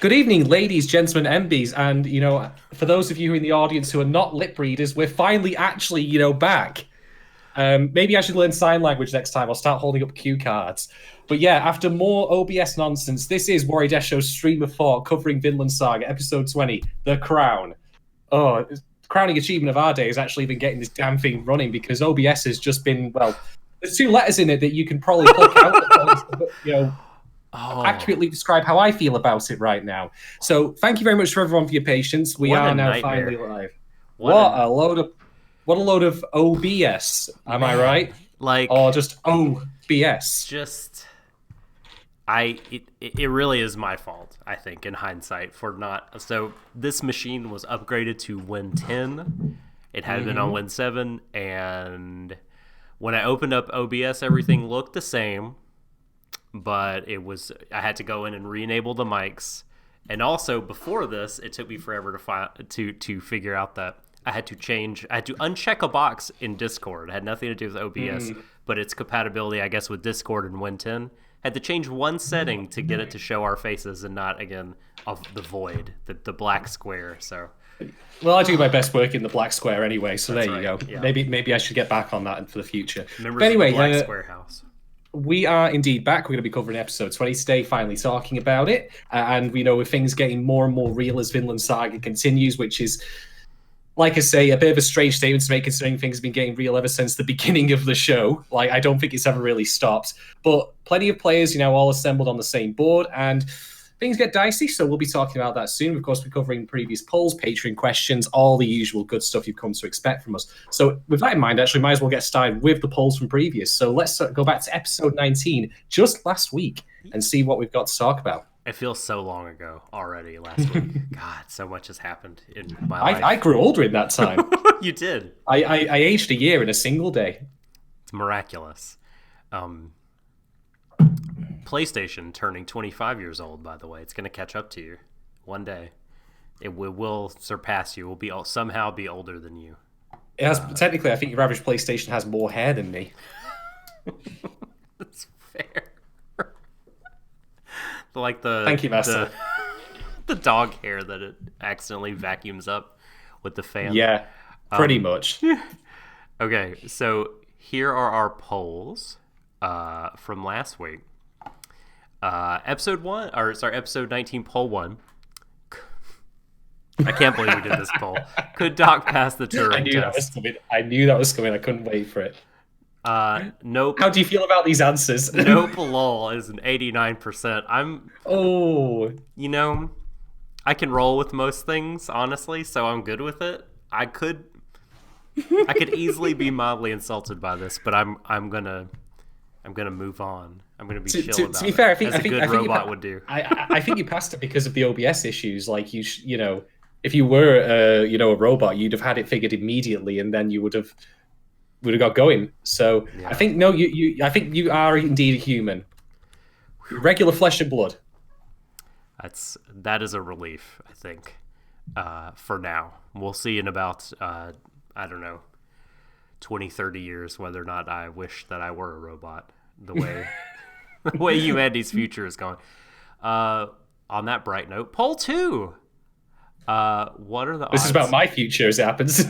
Good evening, ladies, gentlemen, MBs, and for those of you in the audience who are not lip readers, we're finally actually back. Maybe I should learn sign language next time. I'll start holding up cue cards. But yeah, after more OBS nonsense, this is Warui Deshou's Stream of Thought covering Vinland Saga, episode 20, The Crown. Oh, the crowning achievement of our day has actually been getting this damn thing running because OBS has just been, well, there's two letters in it that you can probably pluck out, accurately describe how I feel about it right now. So thank you very much for everyone for your patience. We are now finally live. What a load of OBS. Am I right? Or just OBS? It really is my fault, I think, in hindsight, for not. So this machine was upgraded to Win 10. It had been on Win 7, and when I opened up OBS, everything looked the same. But I had to go in and re-enable the mics, and also before this, it took me forever to figure out that I had to uncheck a box in Discord. It had nothing to do with OBS, but its compatibility, I guess, with Discord and Win10. Had to change one setting to get it to show our faces and not again of the void, the black square. So, well, I do my best work in the black square anyway. So that's there you go. Yeah. Maybe I should get back on that for the future. But anyway, Black Square House. We are indeed back. We're going to be covering episode 20 today, finally talking about it. And we know with things getting more and more real as Vinland Saga continues, which is, like I say, a bit of a strange statement to make considering things have been getting real ever since the beginning of the show. Like, I don't think it's ever really stopped. But plenty of players, all assembled on the same board, and things get dicey, so we'll be talking about that soon. Of course, we're covering previous polls, Patreon questions, all the usual good stuff you've come to expect from us. So with that in mind, actually, might as well get started with the polls from previous. So let's go back to episode 19, just last week, and see what we've got to talk about. It feels so long ago already, last week. God, so much has happened in my life. I grew older in that time. You did. I aged a year in a single day. It's miraculous. PlayStation turning 25 years old, by the way. It's going to catch up to you one day. It will surpass you. It will somehow be older than you. It has technically. I think your average PlayStation has more hair than me. That's fair. Like thank you, Master. The dog hair that it accidentally vacuums up with the fan. Yeah, pretty much. Okay, so here are our polls from last week. Episode 19, poll 1. I can't believe we did this poll. Could Doc pass the Turing test? I knew that was coming. I couldn't wait for it. Nope. How do you feel about these answers? Nope, lol is an 89%. I can roll with most things, honestly, so I'm good with it. I could easily be mildly insulted by this, but I'm gonna move on. I'm gonna be chill about it. To be fair, I think a good robot would do. I think you passed it because of the OBS issues. Like if you were a robot, you'd have had it figured immediately, and then you would have got going. So yeah. I think I think you are indeed a human, regular flesh and blood. That is a relief, I think. For now, we'll see in about I don't know, 20, 30 years whether or not I wish that I were a robot. The way humanity's future is going. On that bright note, poll 2. What are the odds? This is about my future as it happens.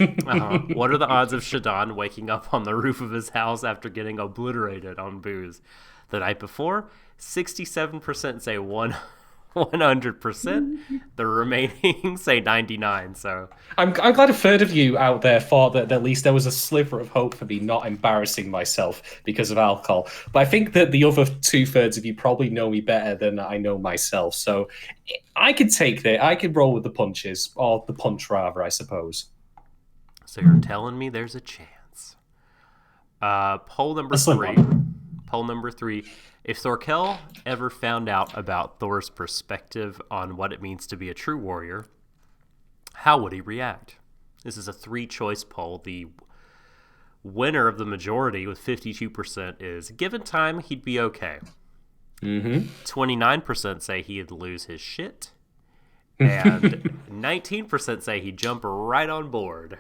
What are the odds of Shadon waking up on the roof of his house after getting obliterated on booze the night before? 67% say 100%. The remaining say 99. So I'm glad a third of you out there thought that at least there was a sliver of hope for me not embarrassing myself because of alcohol. But I think that the other 2/3 of you probably know me better than I know myself. So I could take that. I could roll with the punches, or the punch rather, I suppose. So you're telling me there's a chance. Poll number 3. Poll number 3. If Thorkel ever found out about Thor's perspective on what it means to be a true warrior, how would he react? This is a 3-choice poll. The winner of the majority with 52% is, given time, he'd be okay. 29% say he'd lose his shit. And 19% say he'd jump right on board.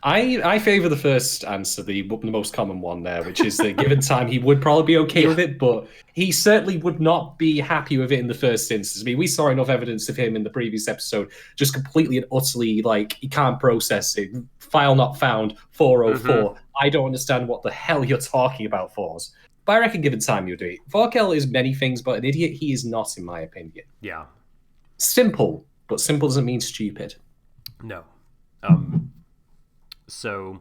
I favour the first answer, the most common one there, which is that given time, he would probably be okay with it, but he certainly would not be happy with it in the first instance. I mean, we saw enough evidence of him in the previous episode, just completely and utterly, like, he can't process it. File not found, 404. I don't understand what the hell you're talking about, Fours. But I reckon given time, you'll do it. Vorkel is many things, but an idiot he is not, in my opinion. Yeah. Simple, but simple doesn't mean stupid. No. So,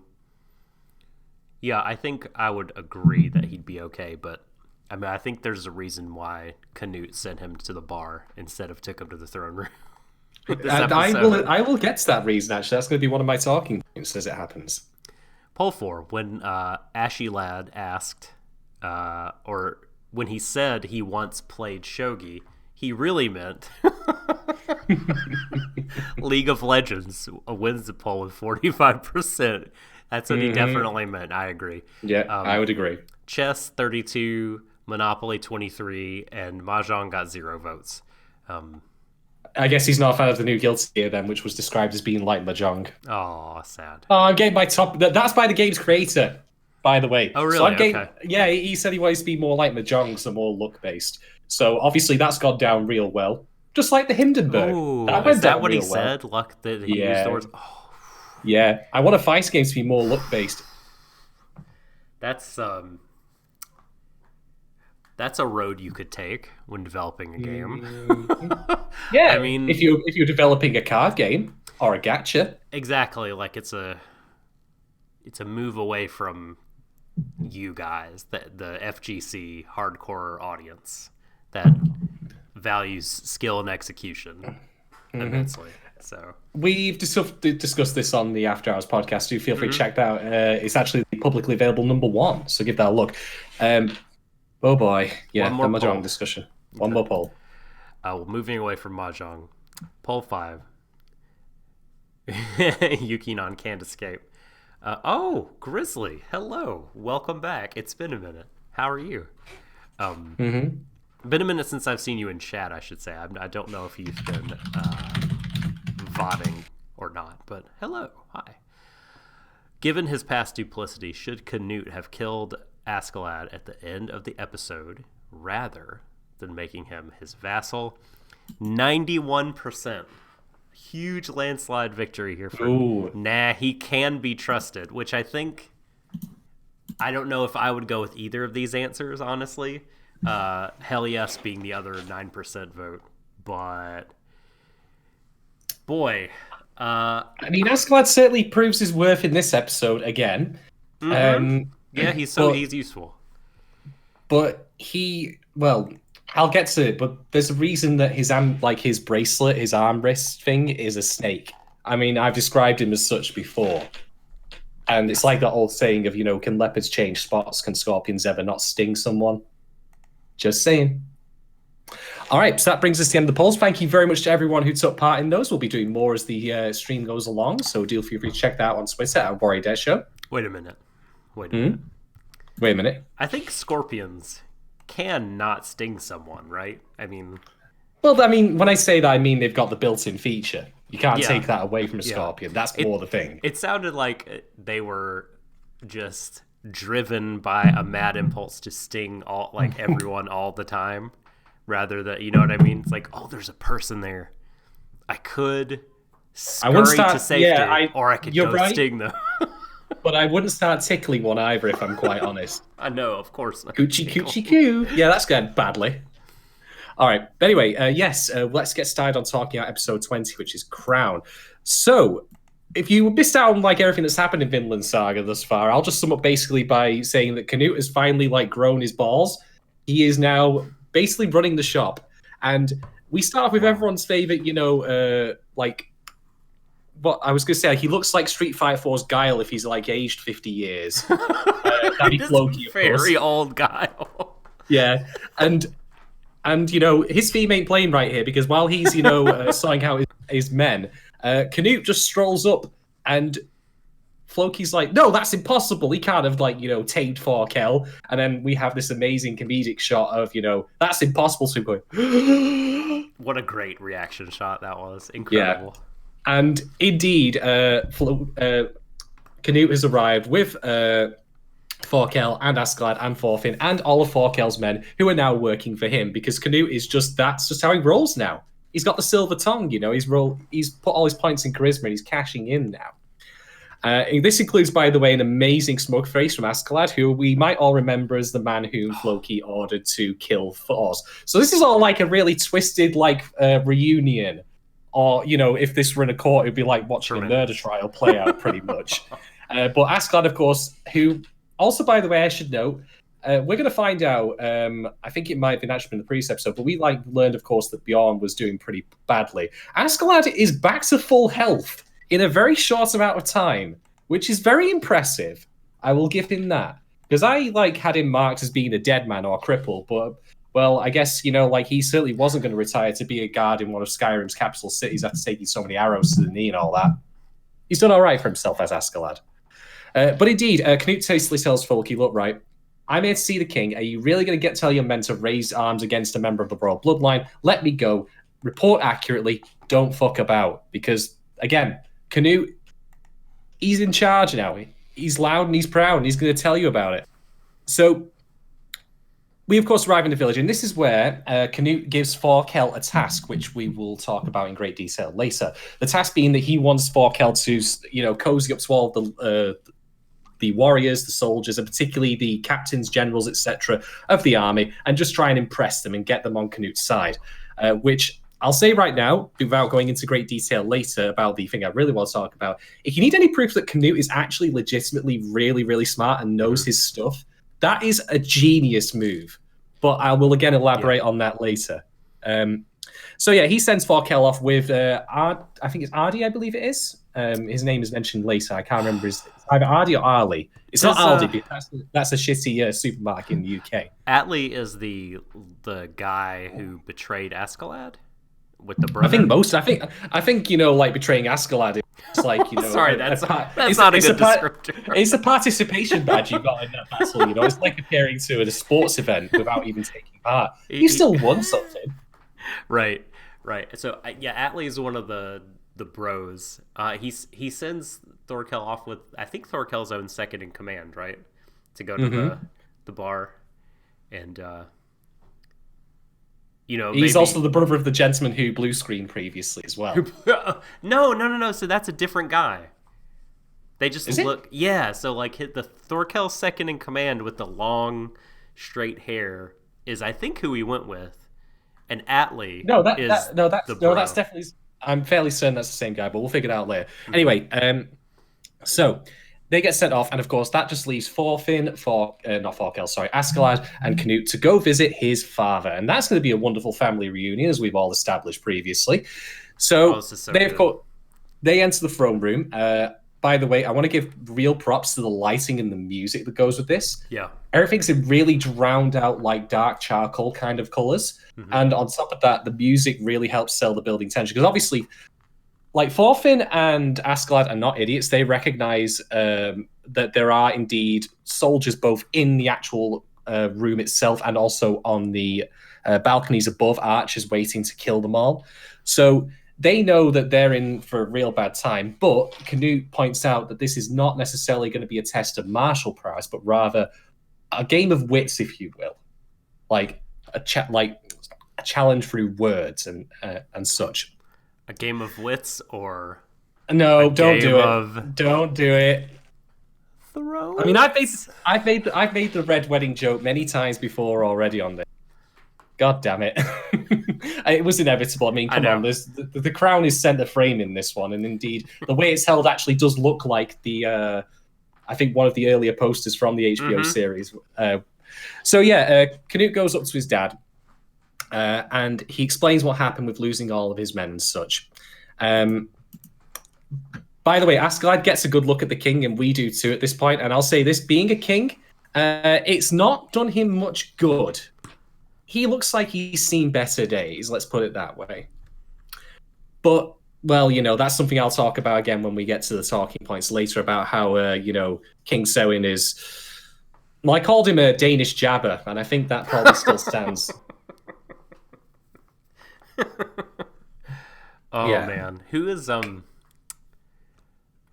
yeah, I think I would agree that he'd be okay, but I mean, I think there's a reason why Canute sent him to the bar instead of took him to the throne room. I will get to that reason, actually. That's going to be one of my talking points as it happens. Poll 4, when Ashy Lad asked, or when he said he once played shogi, he really meant League of Legends wins the poll with 45%. That's what he definitely meant. I agree. Yeah, I would agree. Chess 32, Monopoly 23, and Mahjong got 0 votes. I guess he's not a fan of the new Guilty Gear then, which was described as being like Mahjong. Oh, sad. Oh, I'm getting my top. That's by the game's creator, by the way. Oh, really? So okay. Yeah, he said he wants to be more like Mahjong, so more luck-based. So obviously that's gone down real well. Just like the Hindenburg. Ooh, is that what he said? Luck that he used the words? Oh. Yeah, I want a fight game to be more luck-based. That's a road you could take when developing a game. Yeah, I mean, if you're developing a card game or a gacha. Exactly, like it's a move away from you guys, the FGC hardcore audience that values skill and execution immensely. So we've discussed this on the After Hours podcast. Do feel free to check that out. It's actually publicly available #1, so give that a look. Oh boy, yeah, the Mahjong discussion. One more poll. Well, moving away from Mahjong, poll 5. Yukinon can't escape. Grizzly, hello, welcome back. It's been a minute. How are you? Been a minute since I've seen you in chat, I should say. I don't know if you've been vodding or not, but hello, hi. Given his past duplicity, should Canute have killed Askeladd at the end of the episode rather than making him his vassal? 91%. Huge landslide victory here for Nah, he can be trusted, which I don't know if I would go with either of these answers, honestly. Hell yes being the other 9% vote, but boy, I mean, Askeladd certainly proves his worth in this episode again. Yeah, he's useful. But I'll get to it, but there's a reason that his bracelet, his armrest thing is a snake. I mean, I've described him as such before. And it's like that old saying of, can leopards change spots? Can scorpions ever not sting someone? Just saying. All right, so that brings us to the end of the polls. Thank you very much to everyone who took part in those. We'll be doing more as the stream goes along, so do feel free to check that out on Twitter at Warui Deshou. Wait a minute. Wait a minute. I think scorpions can not sting someone, right? I mean... Well, when I say that, I mean they've got the built-in feature. You can't take that away from a scorpion. That's more the thing. It sounded like they were just driven by a mad impulse to sting everyone all the time, rather than, you know what I mean? It's like, oh, there's a person there. I could scurry to safety, or I could go sting them. But I wouldn't start tickling one either, if I'm quite honest. I know, of course not. Coochie coo. Yeah, that's going badly. All right. Anyway, let's get started on talking about episode 20, which is Crown. So, if you missed out on everything that's happened in Vinland Saga thus far, I'll just sum up basically by saying that Canute has finally grown his balls. He is now basically running the shop, and we start off with everyone's favorite, what I was going to say, he looks like Street Fighter 4's Guile if he's aged 50 years. That'd be Floki, of course. Very old Guile. Yeah, and his theme ain't playing right here, because while he's sorting out his men, Canute just strolls up, and Floki's like, no, that's impossible. He can't have tamed Forkel. And then we have this amazing comedic shot of that's impossible. So going, what a great reaction shot that was! Incredible. Yeah. And indeed, Canute has arrived with Thorkel and Askeladd and Thorfinn and all of Thorkel's men who are now working for him because Canute is that's just how he rolls now. He's got the silver tongue, he's put all his points in charisma and he's cashing in now. This includes, by the way, an amazing smug face from Askeladd, who we might all remember as the man whom Floki ordered to kill Thors. So this is all like a really twisted, reunion. Or, if this were in a court, it'd be like watching a murder trial play out, pretty much. But Askeladd, of course, who also, by the way, I should note, we're going to find out, I think it might have been actually in the previous episode, but we learned, of course, that Bjorn was doing pretty badly. Askeladd is back to full health in a very short amount of time, which is very impressive. I will give him that. Because I had him marked as being a dead man or a cripple, but well, I guess, he certainly wasn't going to retire to be a guard in one of Skyrim's capital cities after taking so many arrows to the knee and all that. He's done all right for himself as Askeladd. But indeed, Canute tastily tells Folky, look, right, I'm here to see the king. Are you really going to tell your men to raise arms against a member of the royal bloodline? Let me go. Report accurately. Don't fuck about. Because, again, Canute, he's in charge now. He's loud and he's proud, and he's going to tell you about it. So we, of course, arrive in the village, and this is where Canute gives Thorkel a task, which we will talk about in great detail later. The task being that he wants Thorkel to, cozy up to all the warriors, the soldiers, and particularly the captains, generals, etc. of the army, and just try and impress them and get them on Canute's side, which I'll say right now, without going into great detail later about the thing I really want to talk about, if you need any proof that Canute is actually legitimately really, really smart and knows his stuff, that is a genius move. But I will again elaborate on that later. So he sends Thorkel off with, I think it's Ardi, I believe it is. His name is mentioned later. I can't remember. It's either Ardi or Arlie. It's not Aldi, because that's a shitty supermarket in the UK. Atli is the guy who betrayed Askeladd with the brother. I think betraying Askeladd. It's sorry, that's not a good descriptor. It's a participation badge you got in that battle. It's like appearing to a sports event without even taking part. You still won something. Right. So Atli is one of the bros. He sends Thorkel off with, I think, Thorkel's own second in command, right, to go to the bar, and he's also the brother of the gentleman who blue screened previously as well. No. So that's a different guy. They just look. Yeah. So hit the Thorkel second in command with the long, straight hair is, I think, who he went with. And Atli that's definitely. I'm fairly certain that's the same guy, but we'll figure it out later. Anyway, so they get sent off, and of course that just leaves Askeladd and Canute to go visit his father, and that's going to be a wonderful family reunion, as we've all established previously. So, they enter the throne room. By the way, I want to give real props to the lighting and the music that goes with this. Yeah. Everything's in really drowned out, dark charcoal kind of colors. Mm-hmm. And on top of that, the music really helps sell the building tension. Because obviously, Thorfinn and Askeladd are not idiots. They recognize that there are indeed soldiers both in the actual room itself and also on the balconies above, archers waiting to kill them all. So they know that they're in for a real bad time, but Canute points out that this is not necessarily going to be a test of martial prowess, but rather a game of wits, if you will, a challenge through words and such. A game of wits, or no? Don't do it. Don't do it. Thrones? I mean, I've made the red wedding joke many times before already on this. God damn it. It was inevitable. I mean, come on. The crown is center frame in this one. And indeed, the way it's held actually does look like I think one of the earlier posters from the HBO series. Canute goes up to his dad and he explains what happened with losing all of his men and such. By the way, Askeladd gets a good look at the king, and we do too at this point. And I'll say this, being a king, it's not done him much good. He looks like he's seen better days, let's put it that way. But, well, that's something I'll talk about again when we get to the talking points later about how, King Sewin is... Well, I called him a Danish jabber, and I think that probably still stands. Man. Who is...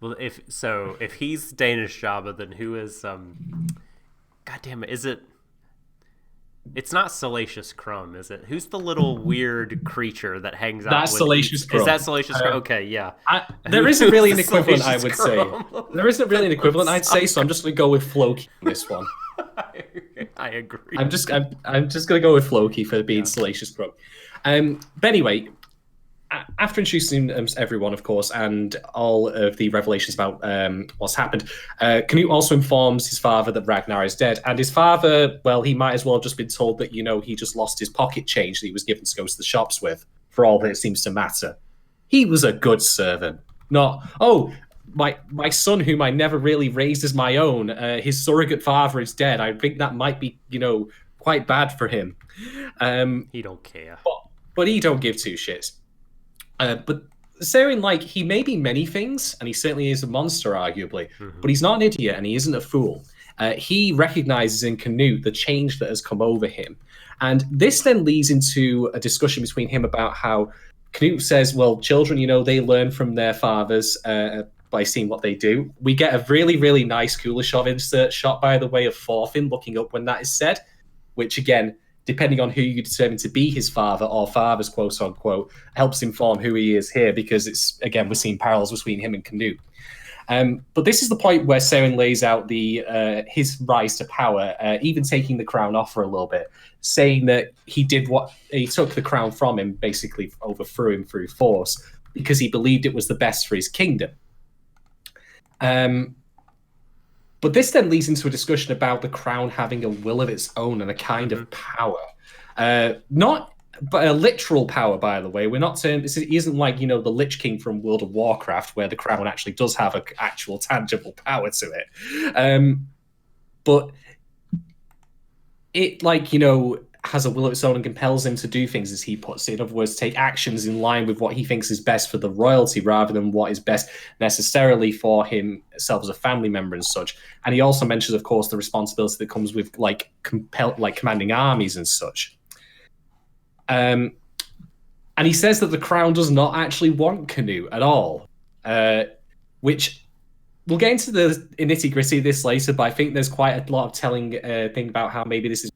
Well, if he's Danish Jabba, then who is God damn it, is it? It's not Salacious Crumb, is it? Who's the little weird creature that hangs out That's when Salacious eats? Crumb. Is that Salacious Crumb? Okay, yeah. There isn't really an Who's equivalent, I Salacious would Crumb? say. There isn't really an equivalent, I'd say, so I'm just going to go with Floki on this one. I agree. I'm just going to go with Floki for being Salacious Crumb. But anyway, after introducing everyone, of course, and all of the revelations about what's happened, Canute also informs his father that Ragnar is dead. And his father, well, he might as well have just been told that, he just lost his pocket change that he was given to go to the shops with, for all that it seems to matter. He was a good servant. Not, my son, whom I never really raised as my own, his surrogate father is dead. I think that might be, quite bad for him. He don't care. But he don't give two shits. But Saren, he may be many things, and he certainly is a monster, arguably, but he's not an idiot, and he isn't a fool. He recognizes in Canute the change that has come over him. And this then leads into a discussion between him about how Canute says, well, children, they learn from their fathers by seeing what they do. We get a really, really nice Kuleshov insert shot, by the way, of Thorfinn looking up when that is said, which, again, depending on who you determine to be his father or fathers, quote unquote, helps inform who he is here, because it's, again, we're seeing parallels between him and Canute. But this is the point where Saren lays out his rise to power, even taking the crown off for a little bit, saying that he took the crown from him, basically overthrew him through force, because he believed it was the best for his kingdom. But this then leads into a discussion about the crown having a will of its own and a kind of power. Not but a literal power, by the way. We're not saying this isn't like, the Lich King from World of Warcraft, where the crown actually does have an actual tangible power to it. But it, has a will of its own and compels him to do things, as he puts it. In other words, take actions in line with what he thinks is best for the royalty, rather than what is best necessarily for himself as a family member and such. And he also mentions, of course, the responsibility that comes with commanding armies and such. And he says that the crown does not actually want Canute at all, which we'll get into the nitty-gritty of this later, but I think there's quite a lot of telling thing about how maybe this is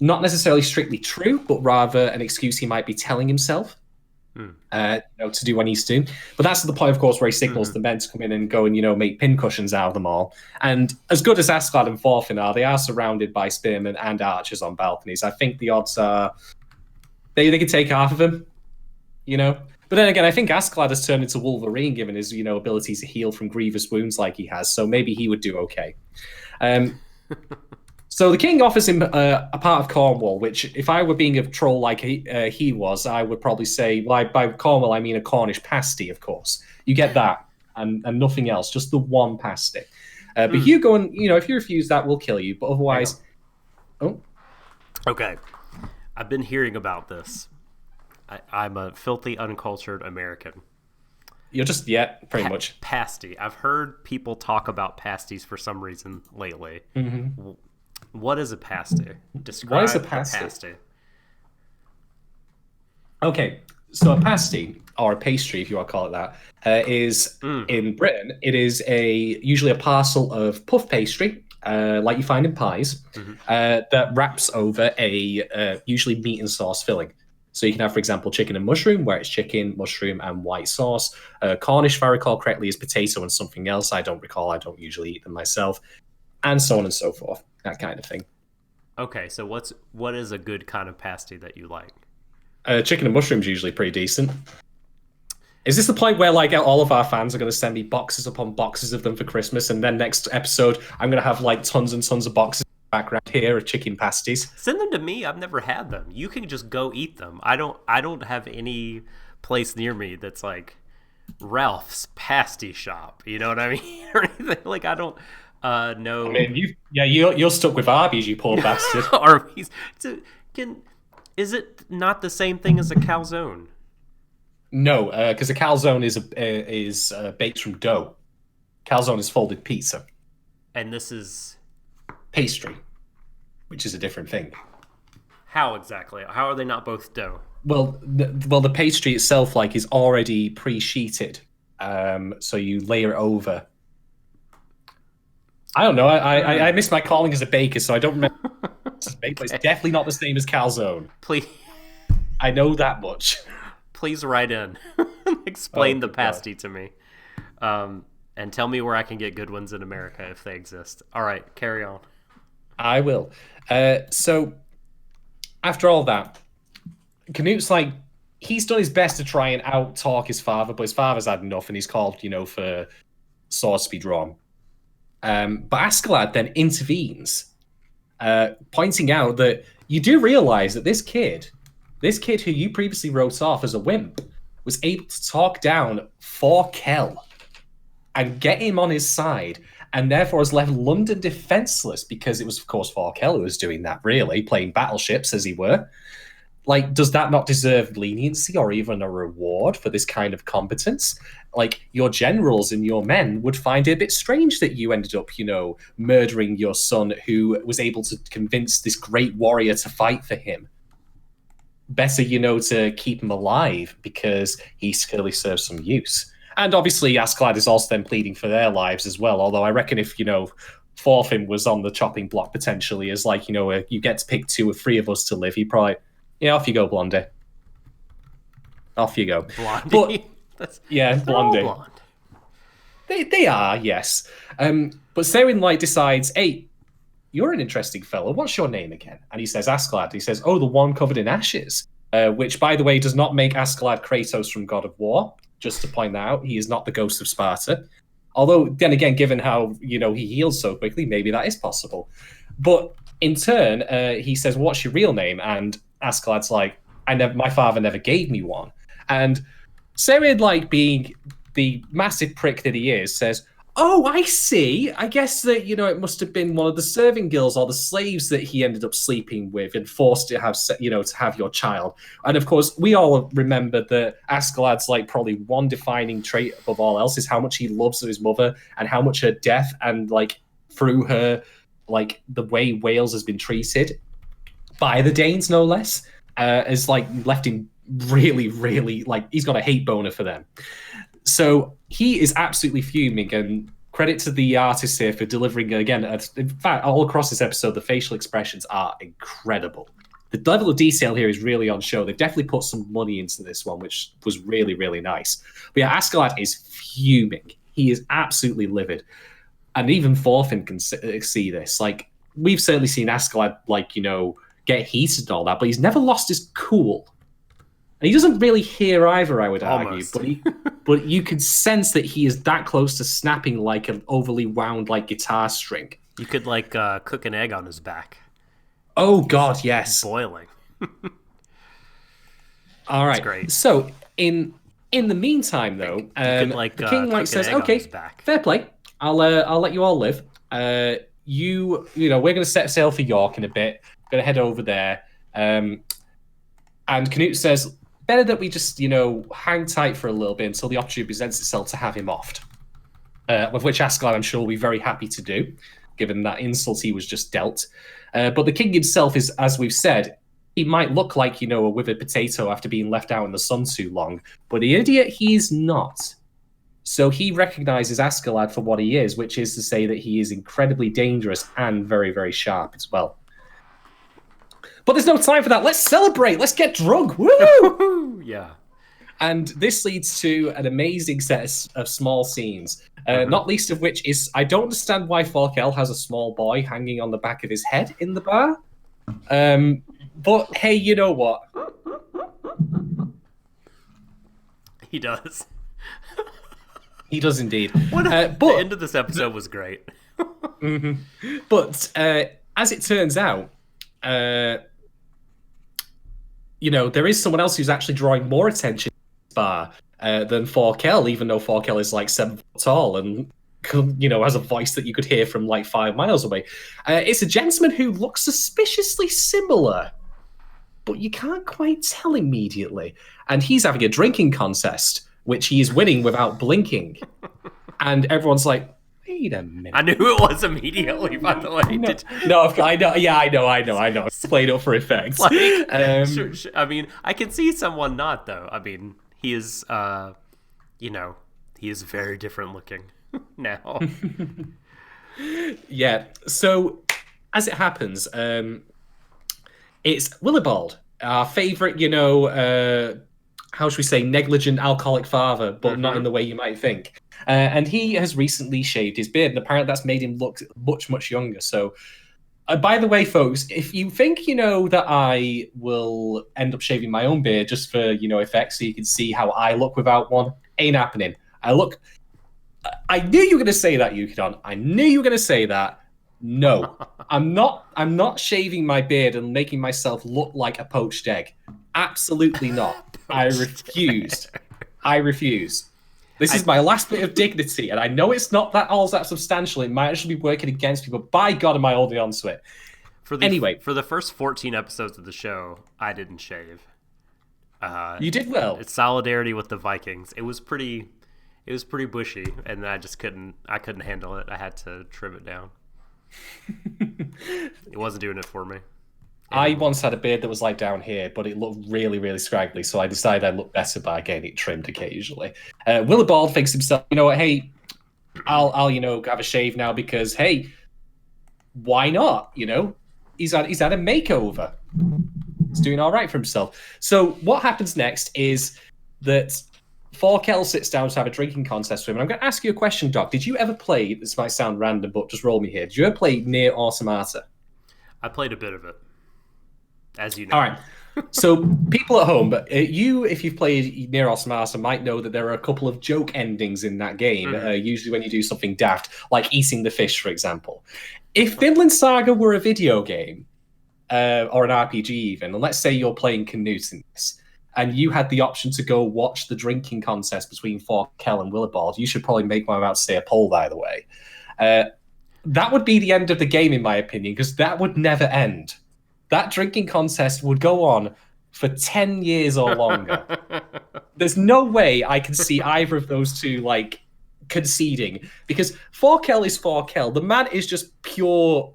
not necessarily strictly true, but rather an excuse he might be telling himself to do what he needs to do. But that's the point, of course, where he signals the men to come in and go and, make pincushions out of them all. And as good as Askeladd and Thorfinn are, they are surrounded by spearmen and archers on balconies. I think the odds are they could take half of them, But then again, I think Askeladd has turned into Wolverine, given his, ability to heal from grievous wounds like he has. So maybe he would do okay. So the king offers him a part of Cornwall, which, if I were being a troll like he was, I would probably say, by Cornwall, I mean a Cornish pasty, of course. You get that and nothing else, just the one pasty. But you go and, if you refuse that, we'll kill you. But otherwise... Oh. Okay. I've been hearing about this. I'm a filthy, uncultured American. You're just, pretty much. Pasty. I've heard people talk about pasties for some reason lately. Mm-hmm. What is a pasty? Describe what is a pasty? Okay, so a pasty, or a pastry, if you want to call it that, is in Britain. It is usually a parcel of puff pastry, like you find in pies, that wraps over a usually meat and sauce filling. So you can have, for example, chicken and mushroom, where it's chicken, mushroom, and white sauce. Cornish, if I recall correctly, is potato and something else. I don't recall. I don't usually eat them myself. And so on and so forth. That kind of thing. Okay, so what is a good kind of pasty that you like? Chicken and mushrooms usually pretty decent. Is this the point where all of our fans are going to send me boxes upon boxes of them for Christmas, and then next episode I'm going to have tons and tons of boxes in the background here of chicken pasties? Send them to me. I've never had them. You can just go eat them. I don't have any place near me that's like Ralph's pasty shop. You know what I mean? Or anything I don't. No. I mean, you're stuck with Arby's, you poor bastard. Arby's. Is it not the same thing as a calzone? No, because a calzone is baked from dough. Calzone is folded pizza. And this is pastry, which is a different thing. How exactly? How are they not both dough? Well, the pastry itself is already pre-sheeted. So you layer it over. I don't know. I miss my calling as a baker, so I don't remember. But it's definitely not the same as calzone. Please, I know that much. please write in. Explain the good pasty to me. And tell me where I can get good ones in America if they exist. All right, carry on. I will. So after all that, Canute's like, he's done his best to try and out-talk his father, but his father's had enough, and he's called, for swords to be drawn. But Askeladd then intervenes, pointing out that you do realize that this kid who you previously wrote off as a wimp, was able to talk down Thorkel and get him on his side, and therefore has left London defenseless, because it was, of course, Thorkel who was doing that, really, playing battleships, as he were. Like, does that not deserve leniency or even a reward for this kind of competence? Like, your generals and your men would find it a bit strange that you ended up, murdering your son, who was able to convince this great warrior to fight for him. Better, to keep him alive, because he clearly serves some use. And obviously, Askeladd is also then pleading for their lives as well, although I reckon if, Thorfinn was on the chopping block potentially as, like, you get to pick 2 or 3 of us to live, he probably... Yeah, off you go, Blondie. Off you go. Blondie? Yeah, Blondie. Blonde. They are, yes. But Sewin decides, hey, you're an interesting fellow. What's your name again? And he says Askeladd. He says, oh, the one covered in ashes. Which, by the way, does not make Askeladd Kratos from God of War. Just to point that out, he is not the ghost of Sparta. Although, then again, given how, he heals so quickly, maybe that is possible. But in turn, he says, what's your real name? And Askeladd's like, my father never gave me one. And Serid, being the massive prick that he is, says, oh, I see. I guess that, it must have been one of the serving girls or the slaves that he ended up sleeping with and forced to have, to have your child. And of course, we all remember that Askeladd's, probably one defining trait above all else is how much he loves his mother and how much her death and, through her, the way Wales has been treated by the Danes, no less, has left him really, really he's got a hate boner for them. So he is absolutely fuming, and credit to the artists here for delivering again. In fact, all across this episode, the facial expressions are incredible. The level of detail here is really on show. They've definitely put some money into this one, which was really, really nice. But yeah, Askeladd is fuming. He is absolutely livid, and even Thorfinn can see this. We've certainly seen Askeladd, get heated and all that, but he's never lost his cool. And he doesn't really hear either, I would argue, but you can sense that he is that close to snapping like an overly wound guitar string. You could cook an egg on his back. Oh God, yes. Boiling. All right. That's great. So in the meantime, though, the king says, "Okay, fair play. I'll let you all live. We're going to set sail for York in a bit. Going to head over there." And Canute says, better that we just, hang tight for a little bit until the opportunity presents itself to have him offed. With which Askeladd, I'm sure, will be very happy to do, given that insult he was just dealt. But the king himself is, as we've said, he might look like, a withered potato after being left out in the sun too long. But the idiot, he's not. So he recognizes Askeladd for what he is, which is to say that he is incredibly dangerous and very, very sharp as well. But there's no time for that. Let's celebrate. Let's get drunk. Woo! Yeah. And this leads to an amazing set of small scenes, not least of which is, I don't understand why Thorkel has a small boy hanging on the back of his head in the bar. But hey, you know what? He does. He does indeed. The end of this episode was great. Mm-hmm. But as it turns out, there is someone else who's actually drawing more attention to this bar than Thorkel, even though Thorkel is 7 foot tall and has a voice that you could hear from 5 miles away. It's a gentleman who looks suspiciously similar, but you can't quite tell immediately. And he's having a drinking contest, which he is winning without blinking. And everyone's like, wait a minute. I knew who it was immediately, by the way. I know. Yeah, I know. It's played up for effect. I mean, I can see someone not, though. I mean, he is, He is very different looking now. Yeah. So, as it happens, it's Willibald, our favorite, how should we say, negligent alcoholic father, but not in the way you might think. And he has recently shaved his beard, and apparently that's made him look much, much younger. So, by the way, folks, if you think, that I will end up shaving my own beard just for, effects, so you can see how I look without one, ain't happening. I knew you were going to say that, Yukidon. I knew you were going to say that. No, I'm not. I'm not shaving my beard and making myself look like a poached egg. Absolutely not. I refused. I refuse. This is my last bit of dignity, and I know it's not all that substantial. It might actually be working against me, but by God, am I holding on to it. Anyway, for the first 14 episodes of the show, I didn't shave. You did well. It's solidarity with the Vikings. It was pretty bushy, and I couldn't handle it. I had to trim it down. It wasn't doing it for me. I once had a beard that was like down here, but it looked really, really scraggly, so I decided I'd look better by getting it trimmed occasionally. Willibald thinks himself, you know what, hey, I'll have a shave now because, hey, why not? He's had a makeover. He's doing all right for himself. So what happens next is that Thorkel sits down to have a drinking contest with him. And I'm going to ask you a question, Doc. Did you ever play, this might sound random, but just roll me here. Did you ever play Nier Automata? I played a bit of it, as you know. All right. So people at home, if you've played Nier Automata, might know that there are a couple of joke endings in that game, usually when you do something daft, like eating the fish, for example. If Vinland Saga were a video game, or an RPG even, and let's say you're playing Canute in this, and you had the option to go watch the drinking contest between Thorkel and Willibald, you should probably make one about to say a poll, by the way. That would be the end of the game, in my opinion, because that would never end. That drinking contest would go on for 10 years or longer. There's no way I can see either of those two, conceding, because Thorkel is Thorkel. The man is just pure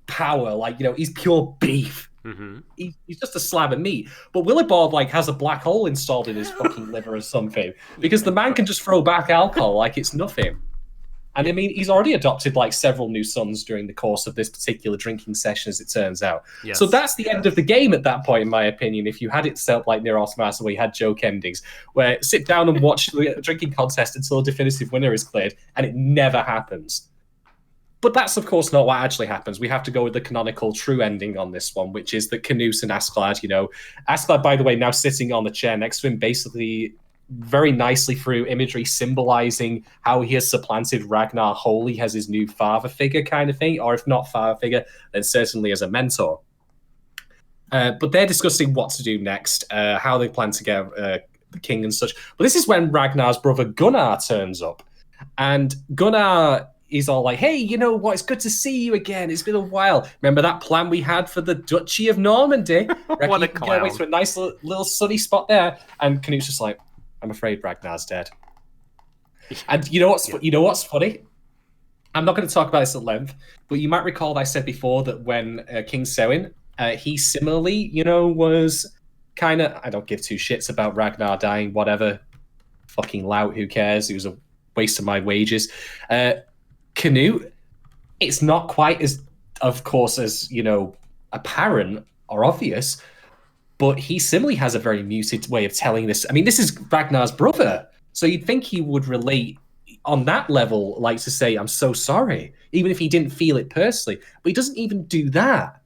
power, he's pure beef. Mm-hmm. He's just a slab of meat. But Willibald has a black hole installed in his fucking liver or something, because the man can just throw back alcohol like it's nothing. And I mean, he's already adopted several new sons during the course of this particular drinking session, as it turns out. Yes. So that's the end of the game at that point, in my opinion. If you had it set up like Nier Automata, where you had joke endings, where sit down and watch the drinking contest until a definitive winner is cleared, and it never happens. But that's, of course, not what actually happens. We have to go with the canonical true ending on this one, which is that Canute and Askeladd, Askeladd, by the way, now sitting on the chair next to him, basically very nicely through imagery symbolizing how he has supplanted Ragnar wholly as his new father figure kind of thing, or if not father figure, then certainly as a mentor. But they're discussing what to do next, how they plan to get the king and such. But this is when Ragnar's brother Gunnar turns up. And Gunnar is all like, hey, you know what? It's good to see you again. It's been a while. Remember that plan we had for the Duchy of Normandy? What a clown. Get away to a nice little sunny spot there. And Canute's just like, I'm afraid Ragnar's dead. And you know what's funny? I'm not going to talk about this at length, but you might recall that I said before that when King Sewin, he similarly, was kind of, I don't give two shits about Ragnar dying, whatever. Fucking lout, who cares? It was a waste of my wages. Canute, it's not quite as, of course, as, apparent or obvious, but he similarly has a very muted way of telling this. I mean, this is Ragnar's brother, so you'd think he would relate on that level, like to say, I'm so sorry, even if he didn't feel it personally. But he doesn't even do that.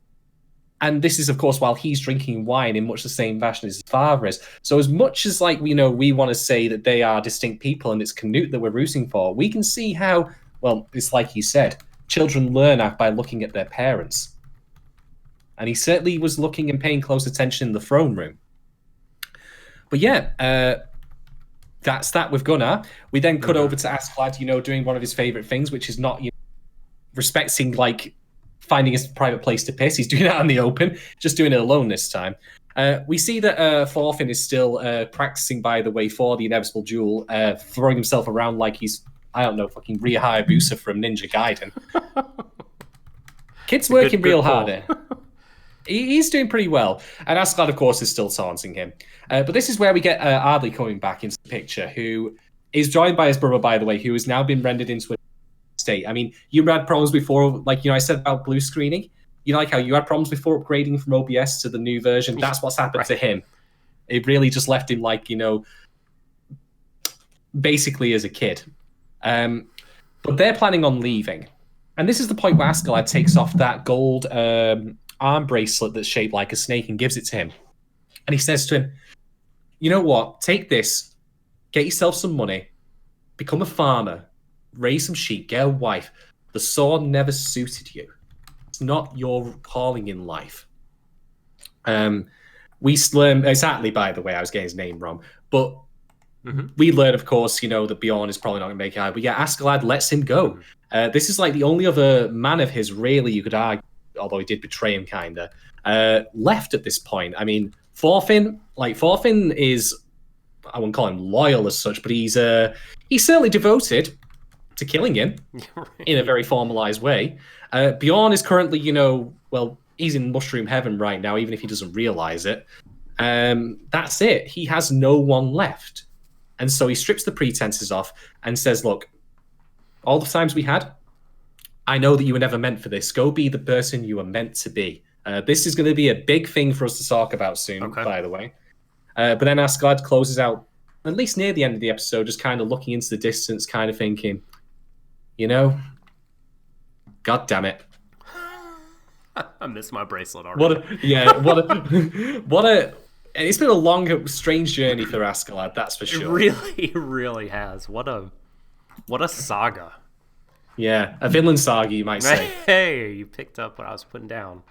And this is, of course, while he's drinking wine in much the same fashion as his father is. So as much as, we want to say that they are distinct people and it's Canute that we're rooting for, we can see how, well, it's like he said, children learn by looking at their parents. And he certainly was looking and paying close attention in the throne room. But yeah, that's that with Gunnar. We then cut over to Askeladd, doing one of his favorite things, which is not respecting, finding a private place to piss. He's doing that in the open, just doing it alone this time. We see that Thorfinn is still practicing, by the way, for the inevitable duel, throwing himself around like he's, I don't know, fucking Ria Hayabusa from Ninja Gaiden. Kid's working real hard here. He's doing pretty well. And Askeladd, of course, is still taunting him. But this is where we get Ardley coming back into the picture, who He's joined by his brother, by the way, who has now been rendered into a state. I mean, you had problems before, like, I said about blue screening. Like how you had problems before upgrading from OBS to the new version. That's what's happened to him. It really just left him like, basically as a kid. But they're planning on leaving. And this is the point where Askeladd takes off that gold arm bracelet that's shaped like a snake and gives it to him. And he says to him, you know what? Take this, get yourself some money, become a farmer, raise some sheep, get a wife. The sword never suited you. It's not your calling in life. We learn, exactly, by the way, I was getting his name wrong, but we learn, of course, that Bjorn is probably not going to make it out. But yeah, Askeladd lets him go. This is like the only other man of his, really, you could argue, although he did betray him, kind of, left at this point. I mean, Thorfinn is, I wouldn't call him loyal as such, but he's certainly devoted to killing him in a very formalized way. Bjorn is currently, he's in mushroom heaven right now, even if he doesn't realize it. That's it. He has no one left. And so he strips the pretenses off and says, look, all the times we had, I know that you were never meant for this. Go be the person you were meant to be. This is going to be a big thing for us to talk about soon, by the way. But then Askeladd closes out, at least near the end of the episode, just kind of looking into the distance, kind of thinking, God damn it. I miss my bracelet already. It's been a long, strange journey for Askeladd, that's for sure. It really has. What a saga. Yeah, a Vinland Saga, you might say. Hey, you picked up what I was putting down.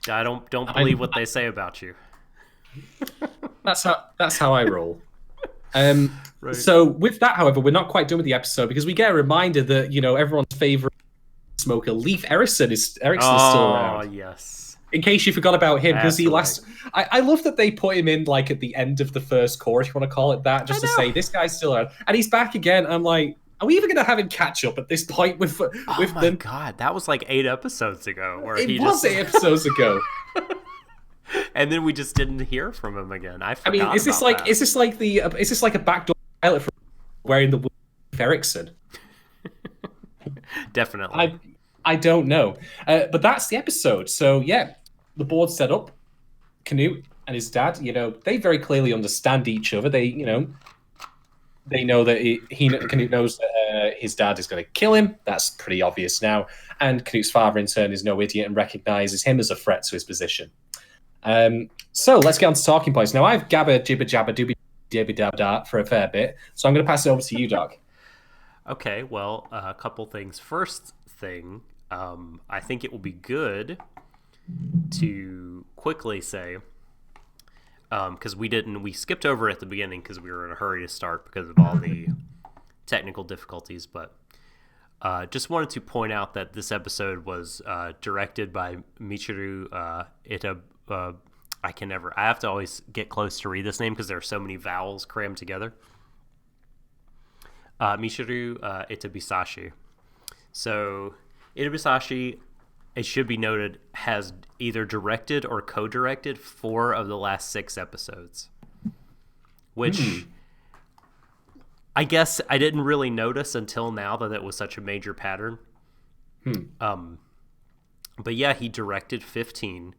I don't believe what they say about you. That's how I roll. Right. So with that, however, we're not quite done with the episode because we get a reminder that everyone's favorite smoker, Leif Erikson, is still around. Oh yes. In case you forgot about him, because I love that they put him in like at the end of the first core, if you want to call it that, just to say this guy's still around, and he's back again. I'm like, are we even going to have him catch up at this point with them? God, that was like 8 episost ago. Where it was 8 episodes ago. And then we just didn't hear from him again. I mean, is this like a backdoor pilot for wearing the Erikson? Definitely. I don't know, but that's the episode. So yeah, the board set up. Canute and his dad, they very clearly understand each other. They know that Canute knows that his dad is going to kill him. That's pretty obvious now. And Canute's father, in turn, is no idiot and recognizes him as a threat to his position. So let's get on to talking points. Now, I've gabba jibba jabba doobie dibby dab dart for a fair bit, so I'm going to pass it over to you, Doc. Okay, well, a couple things. First thing, I think it will be good to quickly say, because we skipped over at the beginning because we were in a hurry to start because of all the technical difficulties, but just wanted to point out that this episode was directed by Michiru I have to always get close to read this name because there are so many vowels crammed together. Michiru Itabisashi. So Itabisashi, it should be noted, has either directed or co-directed 4 of the last 6 episodes, which I guess I didn't really notice until now that it was such a major pattern. But yeah, he directed 15,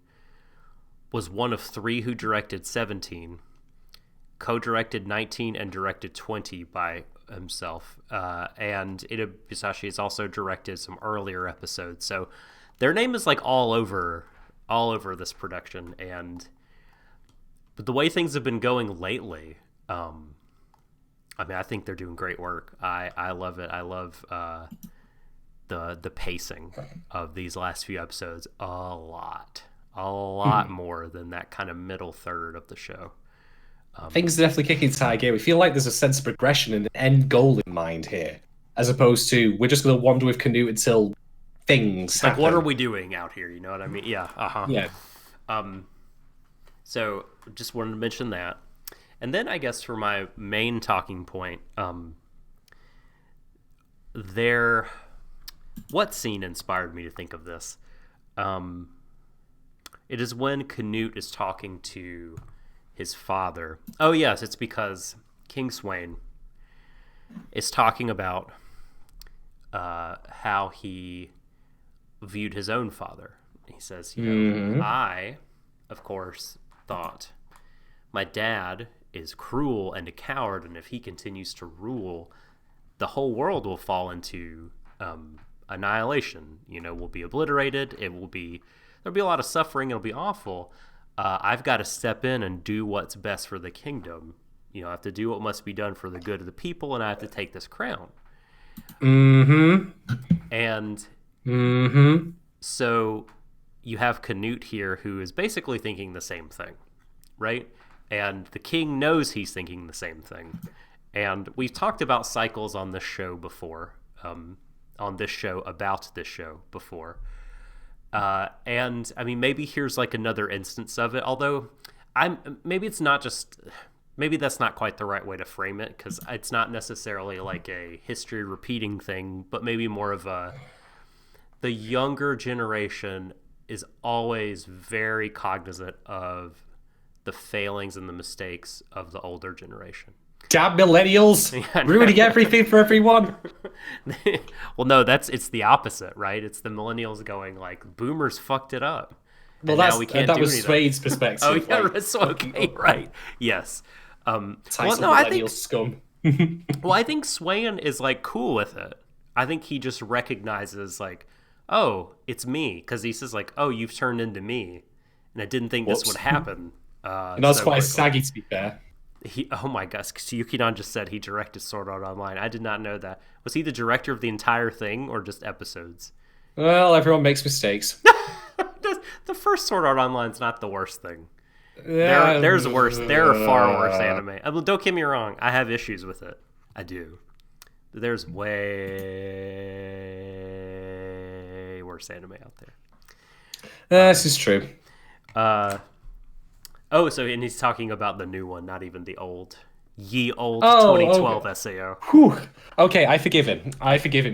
was one of 3 who directed 17, co-directed 19, and directed 20 by himself. And Itabisashi has also directed some earlier episodes, so their name is like all over this production. But the way things have been going lately, I think they're doing great work. I love it. I love the pacing of these last few episodes a lot more than that kind of middle third of the show. Things are definitely kicking into high gear. We feel like there's a sense of progression and an end goal in mind here, as opposed to we're just going to wander with Canute until things happen. Like, what are we doing out here? You know what I mean? Yeah. Yeah. So just wanted to mention that. And then I guess for my main talking point, what scene inspired me to think of this? It is when Canute is talking to his father. Oh yes, it's because King Swain is talking about how he viewed his own father. He says, I, of course, thought my dad is cruel and a coward, and if he continues to rule, the whole world will fall into annihilation. Will be obliterated. There'll be a lot of suffering. It'll be awful. I've got to step in and do what's best for the kingdom. I have to do what must be done for the good of the people, and I have to take this crown. And so you have Canute here, who is basically thinking the same thing, right? And the king knows he's thinking the same thing. And we've talked about cycles on this show before, about this show before. And I mean, maybe here's like another instance of it, although maybe that's not quite the right way to frame it, because it's not necessarily like a history repeating thing, but maybe more of the younger generation is always very cognizant of the failings and the mistakes of the older generation. Damn millennials, ruining everything for everyone. Well, no, it's the opposite, right? It's the millennials going like, boomers fucked it up. Well, that was Swade's perspective. Oh, yeah, okay, right. Yes. Millennial scum. Well, I think Swain is like cool with it. I think he just recognizes like, oh, it's me, because he says like, oh, you've turned into me, and I didn't think this would happen. And that's quite saggy, to be fair. Oh my gosh, Yukinon just said he directed Sword Art Online. I did not know that. Was he the director of the entire thing or just episodes? Well, everyone makes mistakes. The first Sword Art Online is not the worst thing. There's worse. There are far worse anime. I mean, don't get me wrong. I have issues with it. I do. There's way worse anime out there. This is true. And he's talking about the new one, not even the old. 2012 okay. SAO. Whew. Okay, I forgive him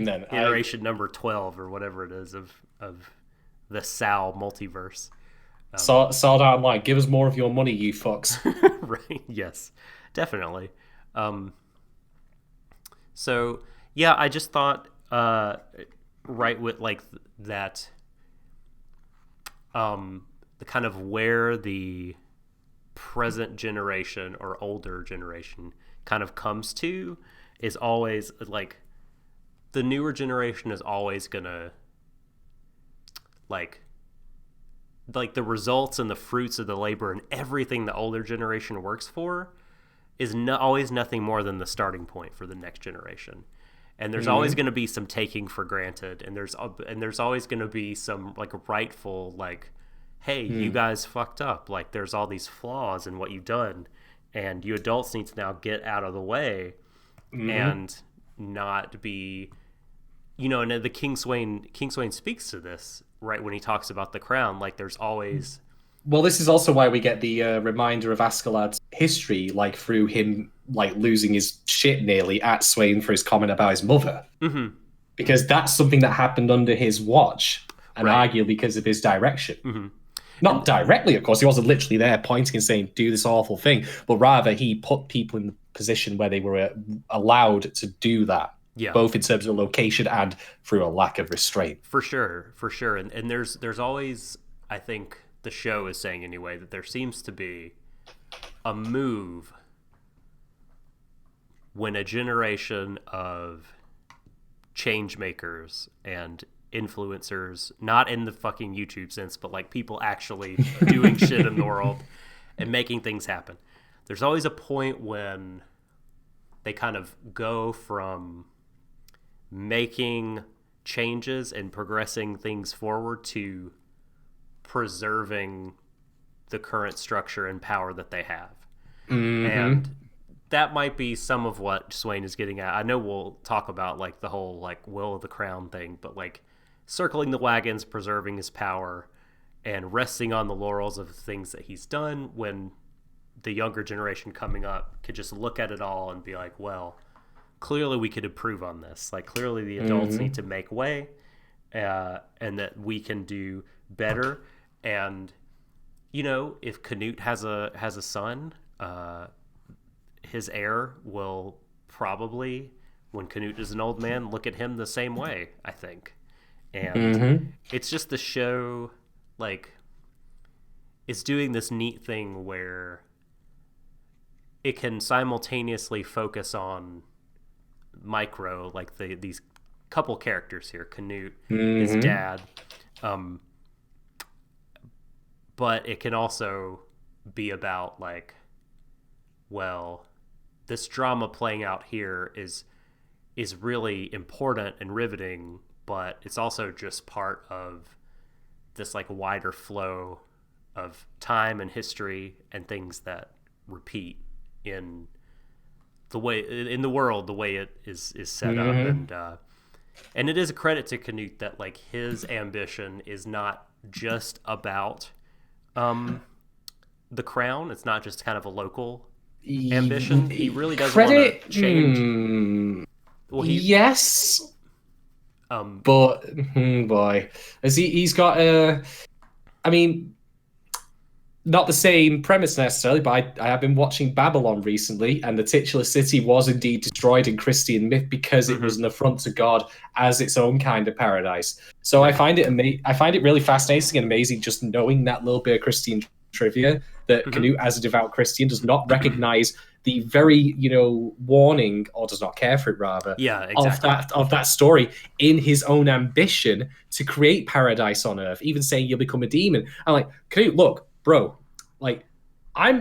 then. Iteration number 12 or whatever it is of the Sal multiverse. Sword Art Online, give us more of your money, you fucks. Right, yes, definitely. So, yeah, I just thought, right with like that, the kind of where the present generation or older generation kind of comes to is always like the newer generation is always gonna like the results and the fruits of the labor and everything the older generation works for is always nothing more than the starting point for the next generation. And there's always going to be some taking for granted, and there's always going to be some like rightful like, hey, you guys fucked up. Like, there's all these flaws in what you've done, and you adults need to now get out of the way and not be, and the King Swain speaks to this, right, when he talks about the crown. Like, there's always... Well, this is also why we get the reminder of Askeladd's history, like, through him, like, losing his shit nearly at Swain for his comment about his mother. Because that's something that happened under his watch, and arguably because of his direction. Not directly, of course. He wasn't literally there pointing and saying, do this awful thing. But rather, he put people in the position where they were allowed to do that. Yeah. Both in terms of location and through a lack of restraint. For sure. And there's always, I think the show is saying anyway, that there seems to be a move when a generation of change makers and influencers, not in the fucking YouTube sense, but like people actually doing shit in the world and making things happen. There's always a point when they kind of go from making changes and progressing things forward to preserving the current structure and power that they have. And that might be some of what Swain is getting at. I know we'll talk about like the whole like will of the crown thing, but like circling the wagons, preserving his power, and resting on the laurels of the things that he's done, when the younger generation coming up could just look at it all and be like, well, clearly we could improve on this. Like, clearly the adults need to make way, and that we can do better. And, if Canute has a son, his heir will probably when Canute is an old man, look at him the same way, I think. And it's just the show, like, it's doing this neat thing where it can simultaneously focus on micro, like these couple characters here, Canute, his dad, but it can also be about, like, well, this drama playing out here is really important and riveting, but it's also just part of this, like, wider flow of time and history and things that repeat in the world, the way it is set up. And it is a credit to Canute that, like, his ambition is not just about the crown. It's not just kind of a local ambition. He really does want to change. Well, yes. But boy, as he's got I mean, not the same premise necessarily, but I have been watching Babylon recently, and the titular city was indeed destroyed in Christian myth because it was an affront to God as its own kind of paradise. So I find it really fascinating and amazing just knowing that little bit of Christian trivia, that Canute, as a devout Christian, does not recognize the very, warning, or does not care for it rather, of that story in his own ambition to create paradise on earth, even saying you'll become a demon. I'm like, Canute, look, bro, like, I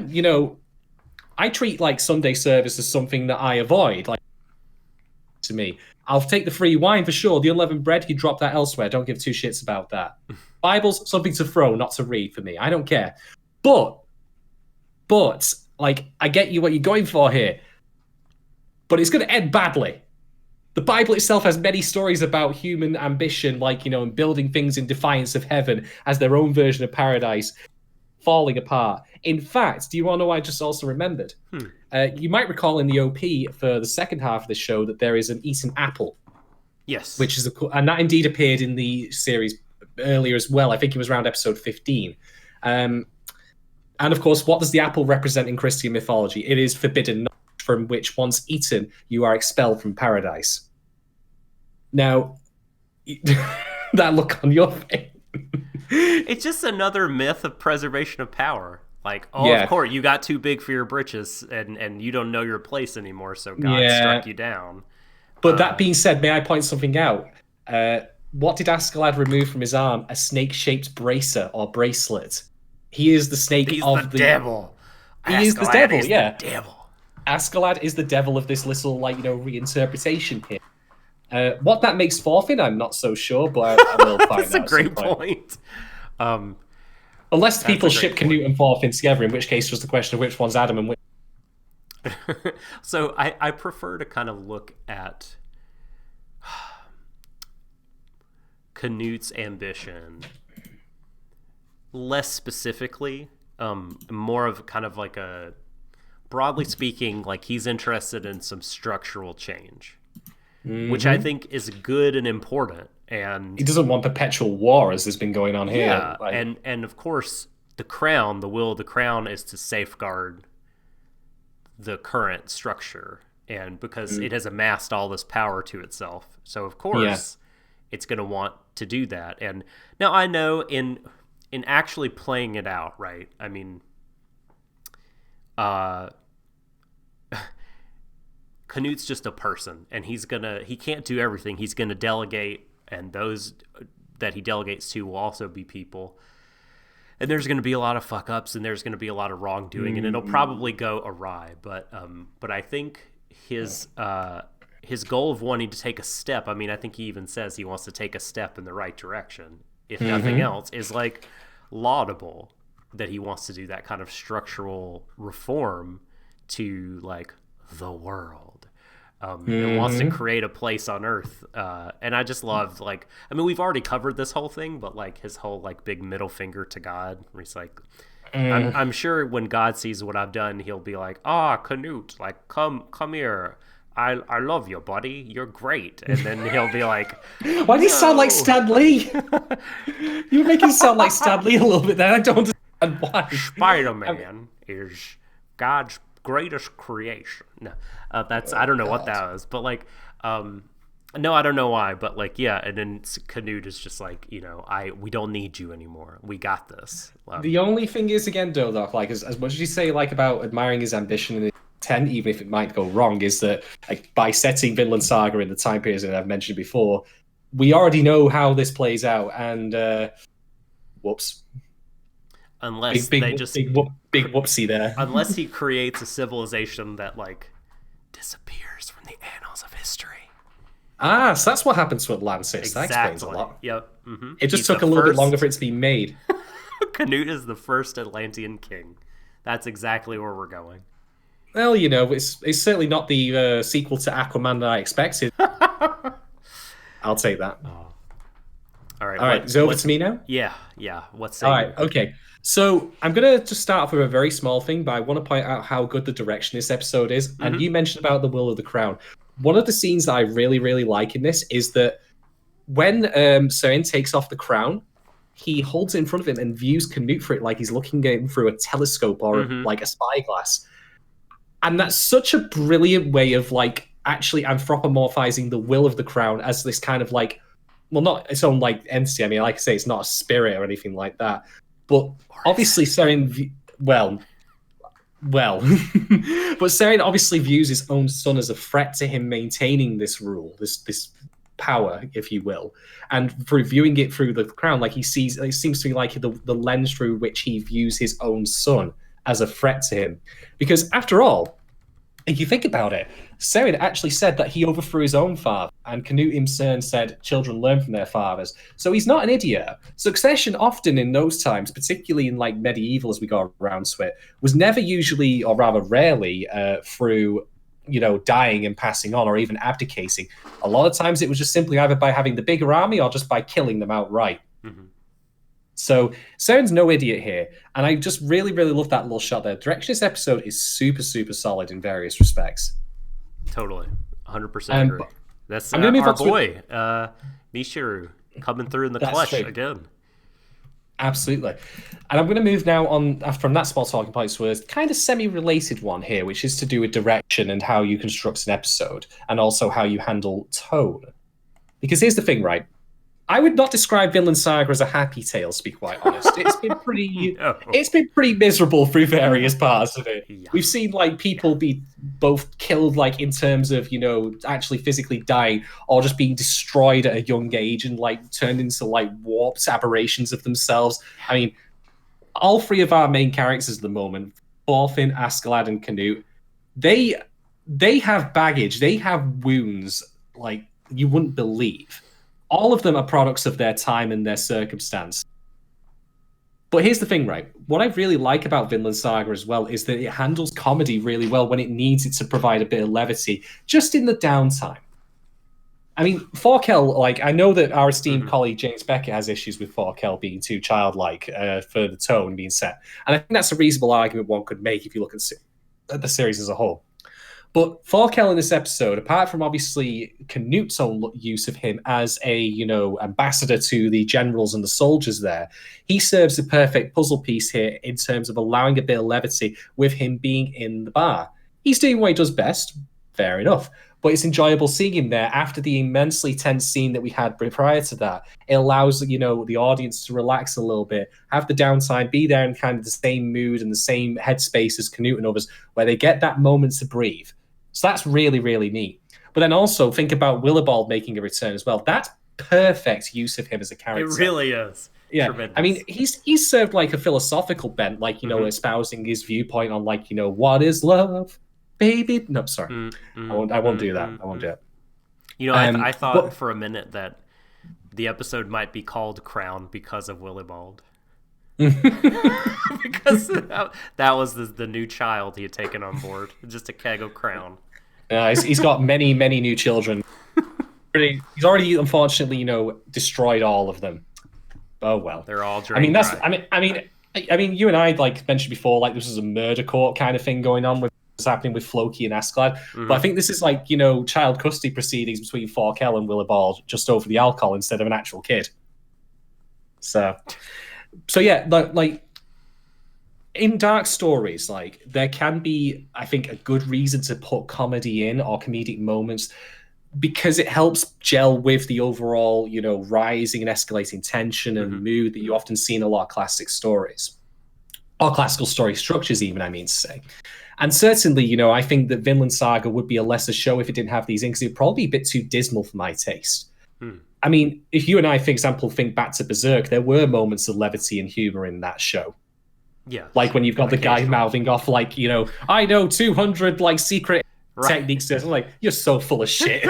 treat, like, Sunday service as something that I avoid. Like, to me, I'll take the free wine for sure. The unleavened bread, you drop that elsewhere. Don't give two shits about that. Bible's something to throw, not to read for me. I don't care. But, like, I get you what you're going for here. But it's going to end badly. The Bible itself has many stories about human ambition, like, and building things in defiance of heaven as their own version of paradise, falling apart. In fact, do you want to know what I just also remembered? You might recall in the OP for the second half of the show that there is an eaten apple. Yes. And that indeed appeared in the series earlier as well. I think it was around episode 15. And of course, what does the apple represent in Christian mythology? It is forbidden knowledge, from which, once eaten, you are expelled from paradise. Now, that look on your face. It's just another myth of preservation of power. Like, of course, you got too big for your britches, and you don't know your place anymore, so God struck you down. But that being said, may I point something out? What did Askeladd remove from his arm? A snake-shaped bracer or bracelet. He is the snake of the devil. He is the devil, the devil. Askeladd is the devil of this little, like, reinterpretation here. What that makes Thorfinn, I'm not so sure, but I will find out. That's a great point. Unless people ship Canute and Thorfinn together, in which case was the question of which one's Adam and which. So I prefer to kind of look at Canute's ambition less specifically, more of kind of like a, broadly speaking, like, he's interested in some structural change, which I think is good and important. And he doesn't want perpetual war, as has been going on here. Yeah, and of course, the crown, the will of the crown, is to safeguard the current structure, and because it has amassed all this power to itself, so of course it's going to want to do that. And now I know in actually playing it out, right? I mean, Canute's just a person, and he can't do everything. He's gonna delegate, and those that he delegates to will also be people. And there's going to be a lot of fuck ups, and there's going to be a lot of wrongdoing, and it'll probably go awry. But I think his goal of wanting to take a step, I mean, I think he even says he wants to take a step in the right direction, if nothing else, is, like, laudable, that he wants to do that kind of structural reform to, like, the world. And wants to create a place on Earth. And I just love, like, I mean, we've already covered this whole thing, but, like, his whole, like, big middle finger to God, where he's like, I'm sure when God sees what I've done, he'll be like, Canute, like, come here. I love you, buddy. You're great. And then he'll be like, why do you sound like Stan Lee? You're making it sound like Stan Lee a little bit there. I don't understand why. Spider-Man is God's greatest creation. No, that's I don't know what that was, but like, no, I don't know why, but like, yeah, and then Canute is just like, we don't need you anymore. We got this. The only thing is, again, Dodok, like as much as you say like about admiring his ambition and his intent, even if it might go wrong, is that like by setting Vinland Saga in the time period that I've mentioned before, we already know how this plays out, and whoops. Unless big whoopsie there. Unless he creates a civilization that like disappears from the annals of history. Ah, so that's what happened to Atlantis. Exactly. That explains a lot. Yep. Mm-hmm. It just took a little bit longer for it to be made. Canute is the first Atlantean king. That's exactly where we're going. Well, it's certainly not the sequel to Aquaman that I expected. I'll take that. Oh. All right. All right. Is it over to me now? Yeah. What's all right? Okay. So I'm going to just start off with a very small thing, but I want to point out how good the direction this episode is. Mm-hmm. And you mentioned about the Will of the Crown. One of the scenes that I really, really like in this is that when Seren takes off the crown, he holds it in front of him and views Canute for it like he's looking at him through a telescope or like a spyglass. And that's such a brilliant way of like actually anthropomorphizing the will of the crown as this kind of like, well, not its own like entity. I mean, like I say, it's not a spirit or anything like that. But obviously Seren, but Seren obviously views his own son as a threat to him maintaining this rule, this power, if you will. And through viewing it through the crown, like it seems to be like the lens through which he views his own son as a threat to him. Because after all, if you think about it, Seren actually said that he overthrew his own father, and Canute in turn said children learn from their fathers. So he's not an idiot. Succession often in those times, particularly in like medieval as we go around to it, was never usually, or rather rarely, through dying and passing on or even abdicating. A lot of times it was just simply either by having the bigger army or just by killing them outright. Mm-hmm. So Seren's no idiot here, and I just really, really love that little shot there. Direction of this episode is super, super solid in various respects. Totally, 100% agree. That's our boy, Mishiru, coming through in the clutch again. Absolutely. And I'm going to move now on from that small talking point to a kind of semi-related one here, which is to do with direction and how you construct an episode, and also how you handle tone. Because here's the thing, right? I would not describe Vinland Saga as a happy tale, to be quite honest. It's been pretty It's been pretty miserable through various parts of it. Yeah. We've seen like people be both killed like in terms of, actually physically dying, or just being destroyed at a young age and like turned into like warped aberrations of themselves. I mean, all three of our main characters at the moment, Thorfinn, Askeladd, and Canute, they have baggage, they have wounds like you wouldn't believe. All of them are products of their time and their circumstance. But here's the thing, right? What I really like about Vinland Saga as well is that it handles comedy really well when it needs it to provide a bit of levity, just in the downtime. I mean, Thorkel, like, I know that our esteemed colleague James Beckett has issues with Thorkel being too childlike for the tone being set. And I think that's a reasonable argument one could make if you look at the series as a whole. But Thorkel in this episode, apart from obviously Canute's own use of him as a, ambassador to the generals and the soldiers there, he serves a perfect puzzle piece here in terms of allowing a bit of levity with him being in the bar. He's doing what he does best, fair enough, but it's enjoyable seeing him there after the immensely tense scene that we had prior to that. It allows, the audience to relax a little bit, have the downtime, be there in kind of the same mood and the same headspace as Canute and others, where they get that moment to breathe. So that's really, really neat. But then also think about Willibald making a return as well. That's perfect use of him as a character. It really is. Yeah. Tremendous. I mean, he's served like a philosophical bent, like, espousing his viewpoint on like, what is love, baby? No, sorry. I won't do that. I won't do it. I thought for a minute that the episode might be called Crown because of Willibald. Because that was the new child he had taken on board, just a keg of Crown. He's got many new children. He's already unfortunately destroyed all of them. Oh well, they're all drained. I mean you and I like mentioned before, like this is a murder court kind of thing going on with what's happening with Floki and Askeladd. But I think this is like child custody proceedings between Thorkel and Willibald just over the alcohol instead of an actual kid. So yeah, like in dark stories, like there can be, I think, a good reason to put comedy in or comedic moments because it helps gel with the overall, rising and escalating tension Mm-hmm. and mood that you often see in a lot of classic stories or classical story structures, even, I mean to say. And certainly, I think that Vinland Saga would be a lesser show if it didn't have these in, because it would probably be a bit too dismal for my taste. Hmm. I mean, if you and I, for example, think back to Berserk, there were moments of levity and humor in that show. Yeah, Like when you've got the guy mouthing off, like, I know 200 like secret techniques. I'm like, you're so full of shit.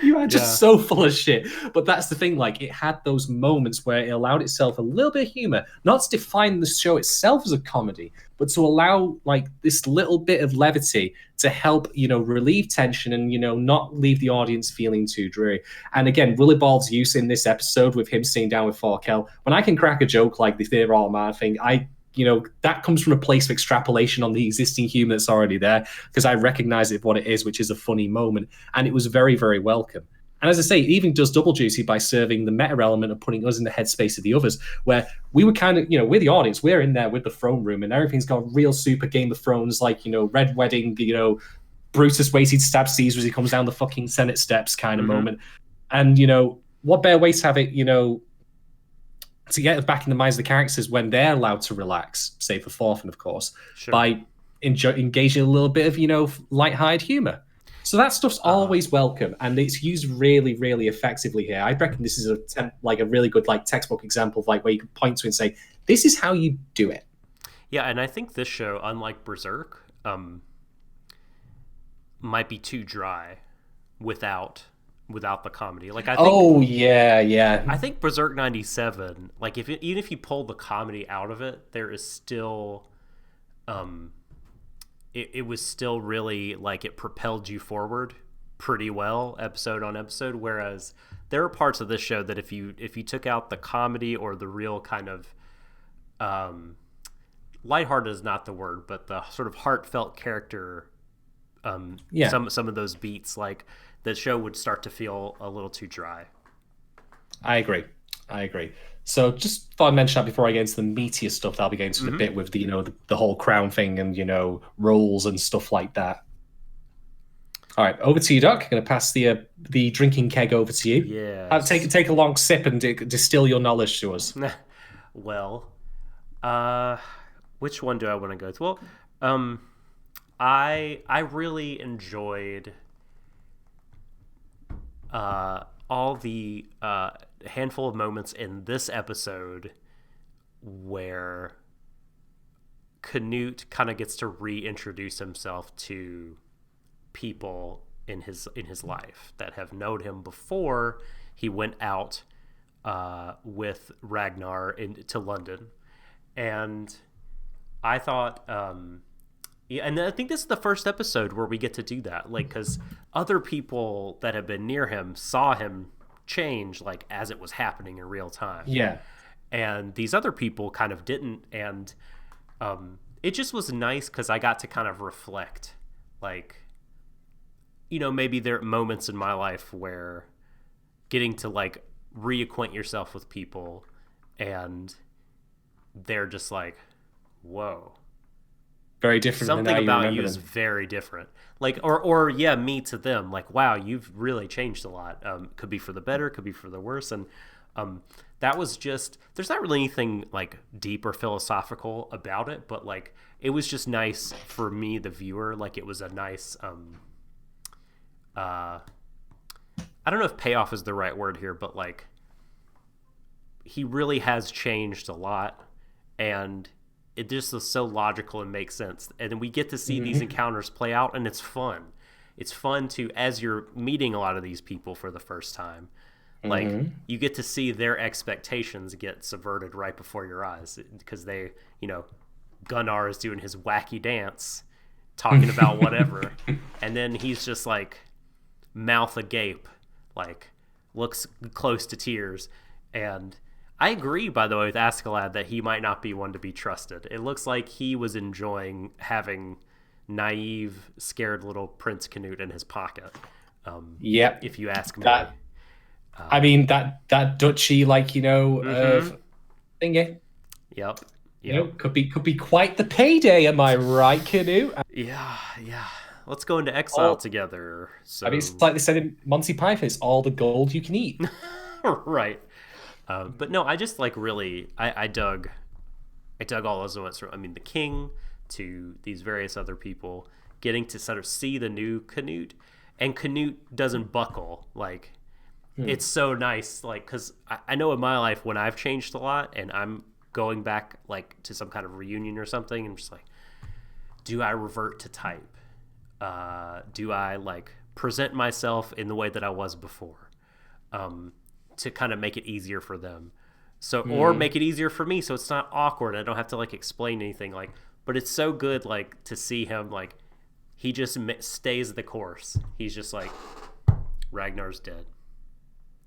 You are just so full of shit. But that's the thing, like, it had those moments where it allowed itself a little bit of humor, not to define the show itself as a comedy, but to allow like this little bit of levity to help, relieve tension and, not leave the audience feeling too dreary. And again, Willy Ball's use in this episode with him sitting down with Forkel, when I can crack a joke like the Fear All Man thing, that comes from a place of extrapolation on the existing humor that's already there, because I recognize it for what it is, which is a funny moment. And it was very, very welcome. And as I say, it even does double duty by serving the meta element of putting us in the headspace of the others, where we were kind of, we're the audience, we're in there with the throne room and everything's got real super Game of Thrones, like, Red Wedding, Brutus waiting to stab Caesar as he comes down the fucking Senate steps kind of moment. And, what better way to have it, to get back in the minds of the characters when they're allowed to relax, say for Thorfinn, of course, by engaging a little bit of, light-hearted humor. So that stuff's always welcome, and it's used really, really effectively here. I reckon this is a really good like textbook example of like where you can point to and say, this is how you do it. Yeah, and I think this show, unlike Berserk, might be too dry without the comedy. Like I think, yeah. I think Berserk 97, like even if you pull the comedy out of it, there is still, it was still really like it propelled you forward pretty well episode on episode. Whereas there are parts of this show that if you took out the comedy or the real kind of, lighthearted is not the word, but the sort of heartfelt character, some of those beats, like, the show would start to feel a little too dry. I agree. So just thought I'd mention that before I get into the meatier stuff that I'll be getting to in a bit with the, the whole crown thing and, roles and stuff like that. All right, over to you, Doc. I'm going to pass the drinking keg over to you. Yeah. Take a long sip and distill your knowledge to us. Well, which one do I want to go to? Well, I really enjoyed all the handful of moments in this episode where Canute kind of gets to reintroduce himself to people in his life that have known him before he went out with Ragnar to London. And I thought, and I think this is the first episode where we get to do that, like, because other people that have been near him saw him change, like, as it was happening in real time. Yeah. And these other people kind of didn't, and it just was nice because I got to kind of reflect, like, maybe there are moments in my life where getting to, like, reacquaint yourself with people and they're just like, whoa. Very different. Something about you is very different. Like, or me to them. Like, wow, you've really changed a lot. Could be for the better, could be for the worse. And that was just, there's not really anything like deep or philosophical about it, but like, it was just nice for me, the viewer. Like, it was a nice, I don't know if payoff is the right word here, but like, he really has changed a lot. And it just is so logical and makes sense. And then we get to see these encounters play out, and it's fun. It's fun to, as you're meeting a lot of these people for the first time, like, you get to see their expectations get subverted right before your eyes, because they, Gunnar is doing his wacky dance, talking about whatever, and then he's just like mouth agape, like looks close to tears. And I agree, by the way, with Askeladd that he might not be one to be trusted. It looks like he was enjoying having naive, scared little Prince Canute in his pocket. If you ask me. I mean, that duchy, like, thingy. Yep. Could be quite the payday. Am I right, Canoe? Yeah. Let's go into exile together. So I mean, it's like they said in Monty Python: "It's all the gold you can eat." right. But no, I just like really, I dug all those moments from, I mean, the king to these various other people getting to sort of see the new Canute, and Canute doesn't buckle. Like, it's so nice. Like, because I know in my life when I've changed a lot and I'm going back like to some kind of reunion or something, I'm just like, do I revert to type? Do I like present myself in the way that I was before? To kind of make it easier for them, or make it easier for me, so it's not awkward. I don't have to like explain anything. Like, but it's so good, like, to see him, like, he just stays the course. He's just like, Ragnar's dead.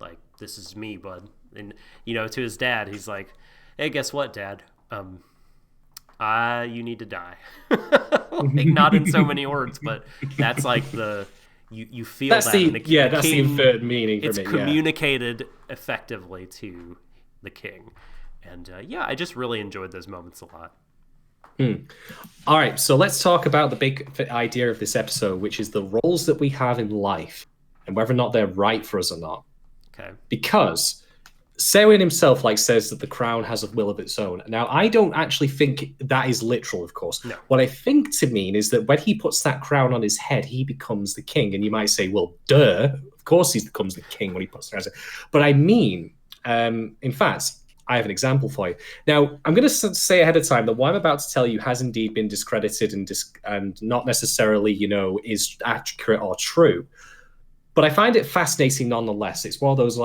Like, this is me, bud. And to his dad, he's like, hey, guess what, Dad? You need to die. Like, not in so many words, but that's like the. You feel that's that. That's the inferred meaning from it. It's communicated effectively to the king. And I just really enjoyed those moments a lot. All right, so let's talk about the big idea of this episode, which is the roles that we have in life and whether or not they're right for us or not. Okay. Because Samhain himself says that the crown has a will of its own. Now, I don't actually think that is literal, of course. No. What I think to mean is that when he puts that crown on his head, he becomes the king. And you might say, well, duh, of course he becomes the king when he puts it on his head. But I mean, in fact, I have an example for you. Now, I'm going to say ahead of time that what I'm about to tell you has indeed been discredited and not necessarily, is accurate or true. But I find it fascinating nonetheless. It's one of those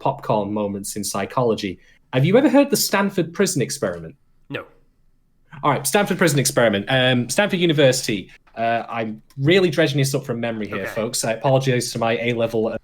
popcorn moments in psychology. Have you ever heard the Stanford Prison Experiment? No. All right, Stanford Prison Experiment. Stanford University. I'm really dredging this up from memory here, folks. I apologize to my A-level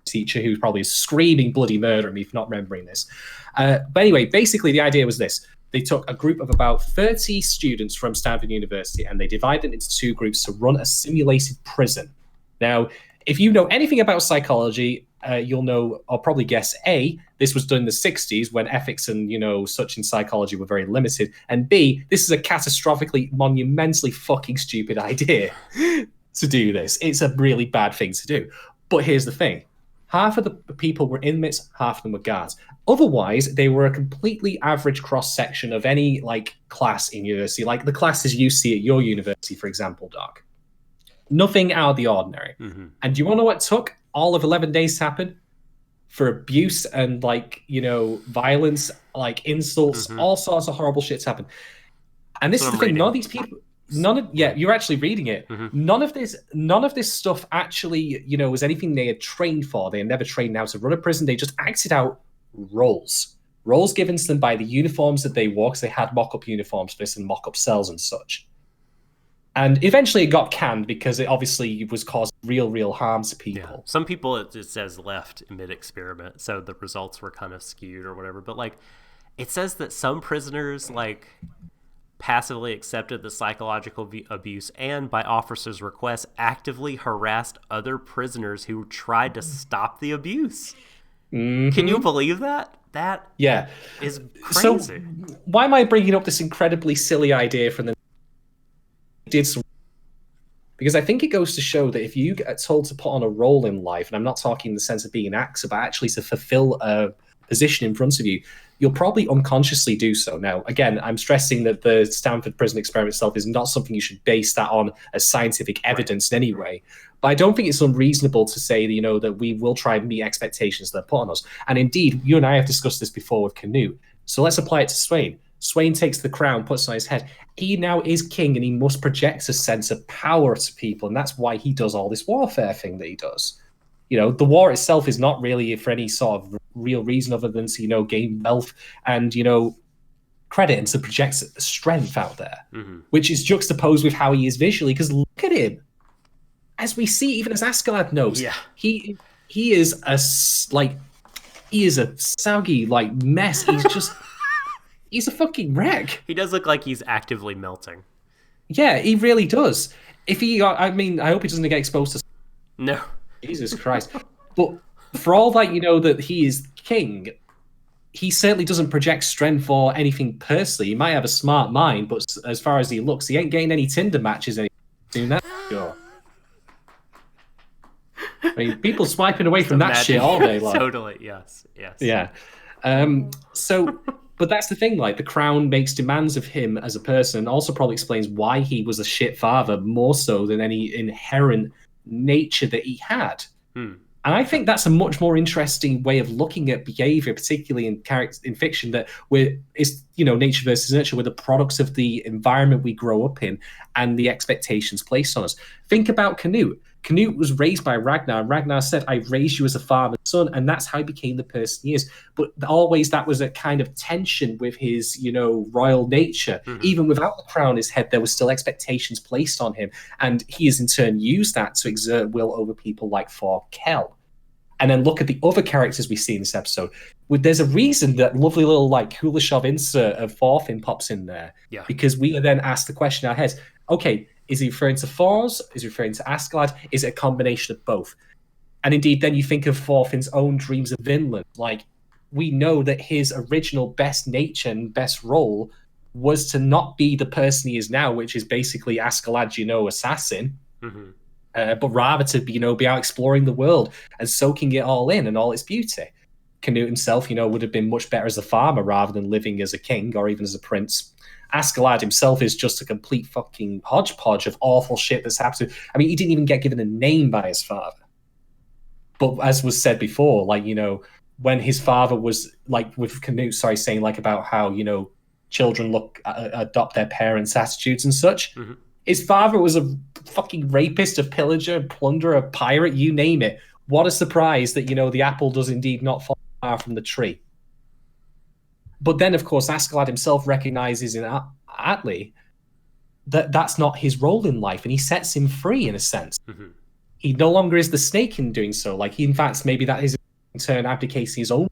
teacher who's probably screaming bloody murder at me for not remembering this. But anyway, basically the idea was this. They took a group of about 30 students from Stanford University and they divided into two groups to run a simulated prison. Now, if you know anything about psychology, you'll know or probably guess A, this was done in the 60s when ethics and, such in psychology were very limited. And B, this is a catastrophically, monumentally fucking stupid idea to do this. It's a really bad thing to do. But here's the thing. Half of the people were inmates, half of them were guards. Otherwise, they were a completely average cross-section of any, class in university, like the classes you see at your university, for example, Doc. Nothing out of the ordinary. Mm-hmm. And do you want to know what took all of 11 days to happen? For abuse and, violence, insults, all sorts of horrible shit to happen. And this is the thing, none of these people... you're actually reading it. Mm-hmm. None of this stuff actually, was anything they had trained for. They had never trained how to run a prison. They just acted out roles given to them by the uniforms that they wore, because they had mock-up uniforms for this and mock-up cells and such. And eventually it got canned because it obviously was causing real harm to people. Yeah. Some people, it says left mid-experiment, so the results were kind of skewed or whatever. But, it says that some prisoners, passively accepted the psychological abuse and, by officers' request, actively harassed other prisoners who tried to stop the abuse. Mm-hmm. Can you believe that? That is crazy. So why am I bringing up this incredibly silly idea from the because I think it goes to show that if you get told to put on a role in life, and I'm not talking in the sense of being an actor, but actually to fulfill a position in front of you, you'll probably unconsciously do so. Now, again, I'm stressing that the Stanford Prison Experiment itself is not something you should base that on as scientific evidence in any way. But I don't think it's unreasonable to say that, that we will try and meet expectations that are put on us. And indeed, you and I have discussed this before with Canute. So let's apply it to Swain. Swain takes the crown, puts it on his head. He now is king, and he must project a sense of power to people, and that's why he does all this warfare thing that he does. The war itself is not really for any sort of real reason other than to, gain wealth and, credit and to project strength out there, which is juxtaposed with how he is visually, because look at him. As we see, even as Askeladd knows, he is a soggy, mess. He's just... He's a fucking wreck. He does look like he's actively melting. Yeah, he really does. If he, I hope he doesn't get exposed to... No. Jesus Christ. But for all that, that he is king, he certainly doesn't project strength or anything personally. He might have a smart mind, but as far as he looks, he ain't getting any Tinder matches anytime soon. That's sure. I mean, people swiping away from that shit all day long. Totally, yes. Yeah. But that's the thing, like, the crown makes demands of him as a person, also probably explains why he was a shit father, more so than any inherent nature that he had. And I think that's a much more interesting way of looking at behavior, particularly in fiction, that it's nature versus nurture. We're the products of the environment we grow up in and the expectations placed on us. Think about Canute. Canute was raised by Ragnar, and Ragnar said, I raised you as a father's son, and that's how he became the person he is. But always that was a kind of tension with his, royal nature. Even without the crown on his head, there were still expectations placed on him, and he has in turn used that to exert will over people like Thorkel. And then look at the other characters we see in this episode. There's a reason that lovely little Kuleshov insert of Thorfinn pops in there. Yeah. Because we are then asked the question in our heads, okay, is he referring to Thors? Is he referring to Askeladd? Is it a combination of both? And indeed, then you think of Thorfinn's own dreams of Vinland. Like, we know that his original best nature and best role was to not be the person he is now, which is basically Askeladd, assassin. But rather to be out exploring the world and soaking it all in and all its beauty. Canute himself, would have been much better as a farmer rather than living as a king or even as a prince. Askeladd himself is just a complete fucking hodgepodge of awful shit that's happened. I mean, he didn't even get given a name by his father. But as was said before, when his father was with Canute, saying about how, children adopt their parents' attitudes and such. His father was a fucking rapist, a pillager, a plunderer, a pirate, you name it. What a surprise that, the apple does indeed not fall far from the tree. But then, of course, Askeladd himself recognizes in Atli that that's not his role in life, and he sets him free in a sense. He no longer is the snake in doing so. In fact, maybe that is in turn abdicating his own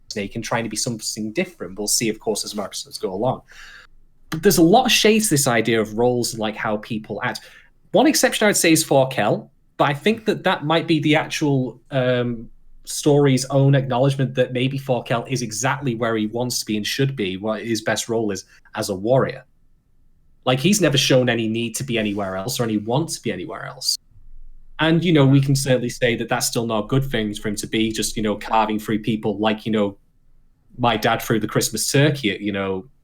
snake and trying to be something different. We'll see, of course, as more episodes go along. But there's a lot of shades to this idea of roles and how people act. One exception I would say is Thorkel, but I think that might be the actual story's own acknowledgement that maybe Thorkel is exactly where he wants to be and should be, what his best role is as a warrior. He's never shown any need to be anywhere else or any want to be anywhere else. And, we can certainly say that that's still not a good thing for him to be just, carving through people my dad threw the Christmas turkey at,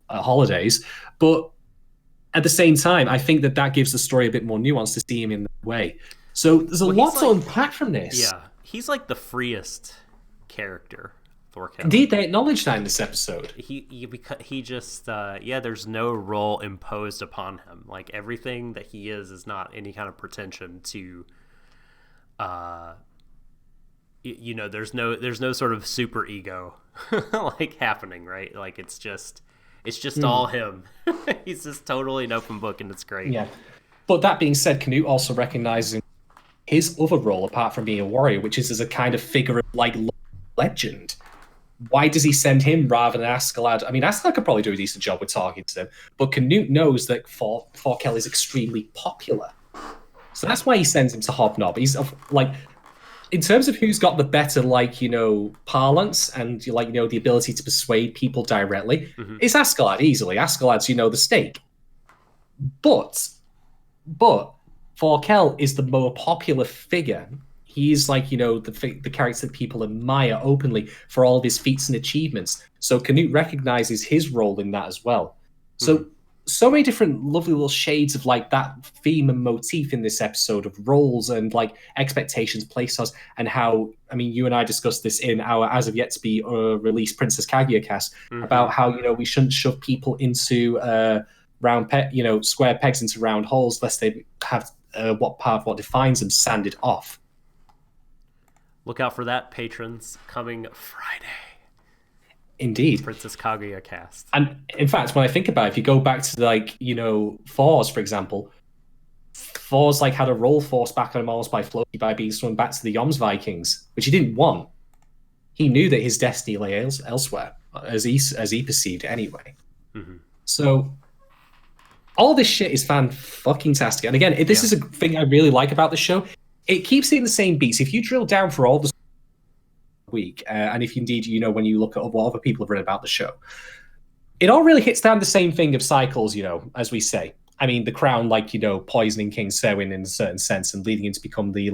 holidays. But at the same time, I think that gives the story a bit more nuance to see him in that way. So there's a lot to unpack from this. Yeah, he's the freest character, Thorkel. Indeed, they acknowledge that in this episode. He just there's no role imposed upon him. Everything that he is not any kind of pretension to. There's no sort of super ego happening, right? It's just all him. He's just totally an open book, and it's great. Yeah. But that being said, Canute also recognizes his other role, apart from being a warrior, which is as a kind of figure of legend. Why does he send him rather than Askeladd? I mean, Askeladd could probably do a decent job with talking to him, but Canute knows that Thorkel is extremely popular. So that's why he sends him to Hobnob. He's in terms of who's got the better, parlance and, the ability to persuade people directly, it's Askeladd easily. Askeladd's, the stake. But Thorkel is the more popular figure. He's the character that people admire openly for all of his feats and achievements. So Canute recognizes his role in that as well. So many different lovely little shades of that theme and motif in this episode of roles and expectations placed on us, and how, I mean, you and I discussed this in our as of yet to be released Princess Kaguya cast about how we shouldn't shove people into square pegs into round holes lest they have what defines them sanded off. Look out for that, patrons, coming Friday. Indeed. Princess Kaguya cast. And in fact, when I think about it, if you go back to Thors, for example, Thors had a role forced back on him almost by Floki by being sworn back to the Vikings, which he didn't want. He knew that his destiny lay elsewhere, as he perceived it anyway. So all this shit is fan-fucking-tastic. And again, this is a thing I really like about the show. It keeps hitting the same beats. If you drill down for all the week, and if indeed, when you look at what other people have written about the show, it all really hits down the same thing of cycles, as we say. I mean, the crown, poisoning King Serwyn in a certain sense and leading him to become the,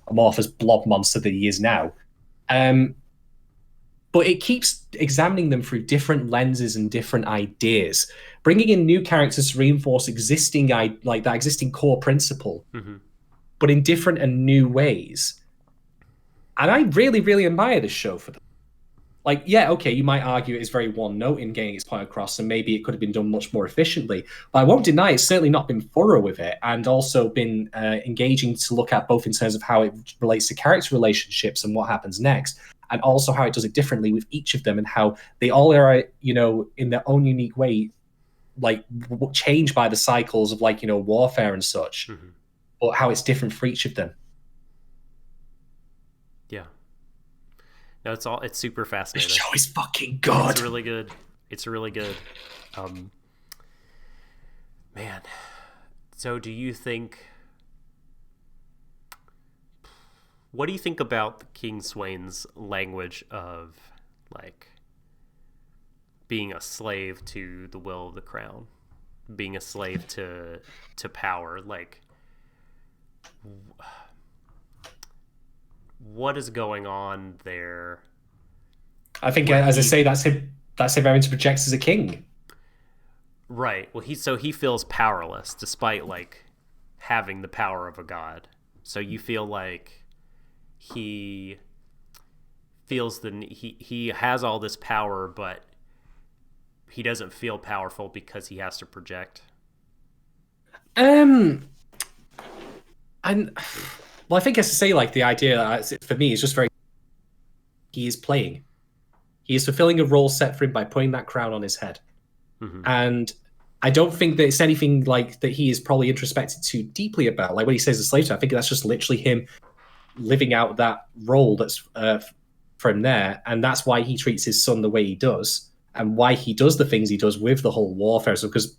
amorphous blob monster that he is now. But it keeps examining them through different lenses and different ideas, bringing in new characters to reinforce existing, that existing core principle, but in different and new ways. And I really, really admire this show for that. You might argue it is very one note in getting its point across, and maybe it could have been done much more efficiently. But I won't deny it's certainly not been thorough with it, and also been engaging to look at both in terms of how it relates to character relationships and what happens next, and also how it does it differently with each of them, and how they all are, in their own unique way, changed by the cycles of warfare and such, but how it's different for each of them. Yeah. No, it's super fascinating. This show is fucking good. It's really good. It's really good. Man. So what do you think about the King Swain's language of being a slave to the will of the crown, being a slave to power? What is going on there? I think, as I say, that's him having to project as a king. Right. Well, he feels powerless despite having the power of a god. So you feel like he feels he has all this power, but he doesn't feel powerful because he has to project. Well, I think, as to say, the idea for me is just very. He is playing. He is fulfilling a role set for him by putting that crown on his head, and I don't think that it's anything that he is probably introspected too deeply about. Like when he says the slave, I think that's just literally him living out that role that's for him there, and that's why he treats his son the way he does, and why he does the things he does with the whole warfare. So, because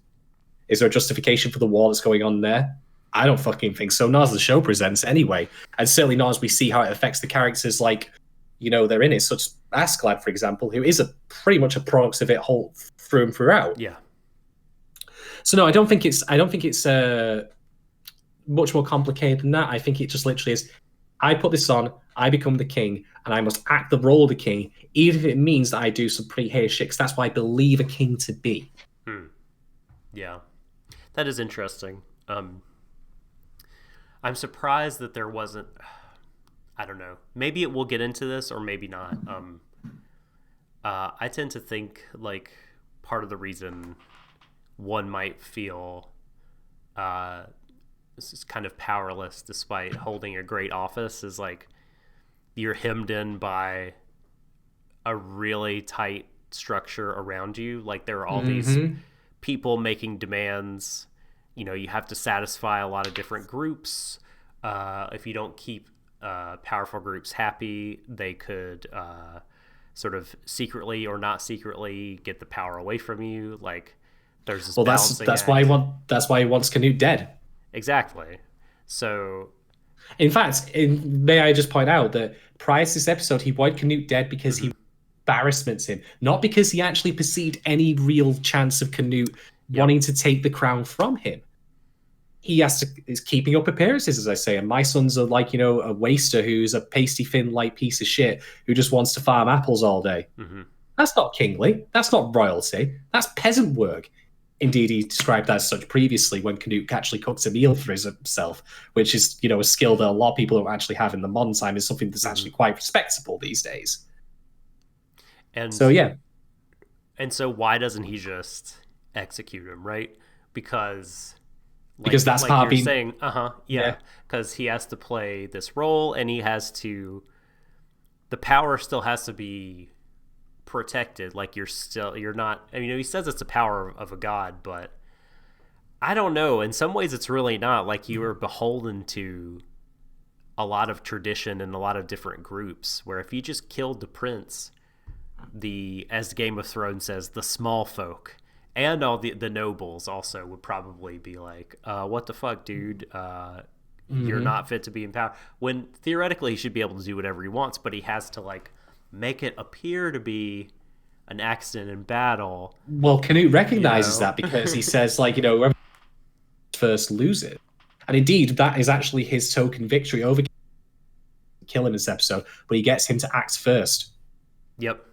is there a justification for the war that's going on there? I don't fucking think so. Not as the show presents, anyway, and certainly not as we see how it affects the characters. They're in it, such as Askeladd, for example, who is pretty much a product of it whole through and throughout. Yeah. So no, I don't think it's much more complicated than that. I think it just literally is. I put this on, I become the king, and I must act the role of the king, even if it means that I do some pretty heinous shit. 'Cause that's what I believe a king to be. Yeah, that is interesting. I'm surprised that there wasn't. I don't know. Maybe it will get into this, or maybe not. I tend to think part of the reason one might feel this is kind of powerless despite holding a great office is you're hemmed in by a really tight structure around you. There are all these people making demands. You have to satisfy a lot of different groups. If you don't keep powerful groups happy, they could sort of secretly or not secretly get the power away from you. There's this balancing that's act. why he wants Canute dead. Exactly. So, in fact, may I just point out that prior to this episode, he wanted Canute dead because he embarrassments him, not because he actually perceived any real chance of Canute wanting to take the crown from him. He is keeping up appearances, as I say, and my son's a waster who's a pasty thin light piece of shit who just wants to farm apples all day. That's not kingly. That's not royalty. That's peasant work. Indeed, he described that as such previously when Canute actually cooks a meal for himself, which is a skill that a lot of people don't actually have in the modern time. Is something that's actually quite respectable these days. And so yeah. And so why doesn't he just execute him, right? Because that's part of being saying, because he has to play this role, and he has to. The power still has to be protected. You're not. I mean, he says it's the power of a god, but I don't know. In some ways, it's really not. You are beholden to a lot of tradition and a lot of different groups. Where if you just killed the prince, as Game of Thrones says, the small folk. And all the nobles also would probably be what the fuck, dude? You're not fit to be in power. When theoretically he should be able to do whatever he wants, but he has to make it appear to be an accident in battle. Well, Canute recognizes You know? that because he says, like, whoever first loses. And indeed, that is actually his token victory over killing this episode, but he gets him to act first. Yep.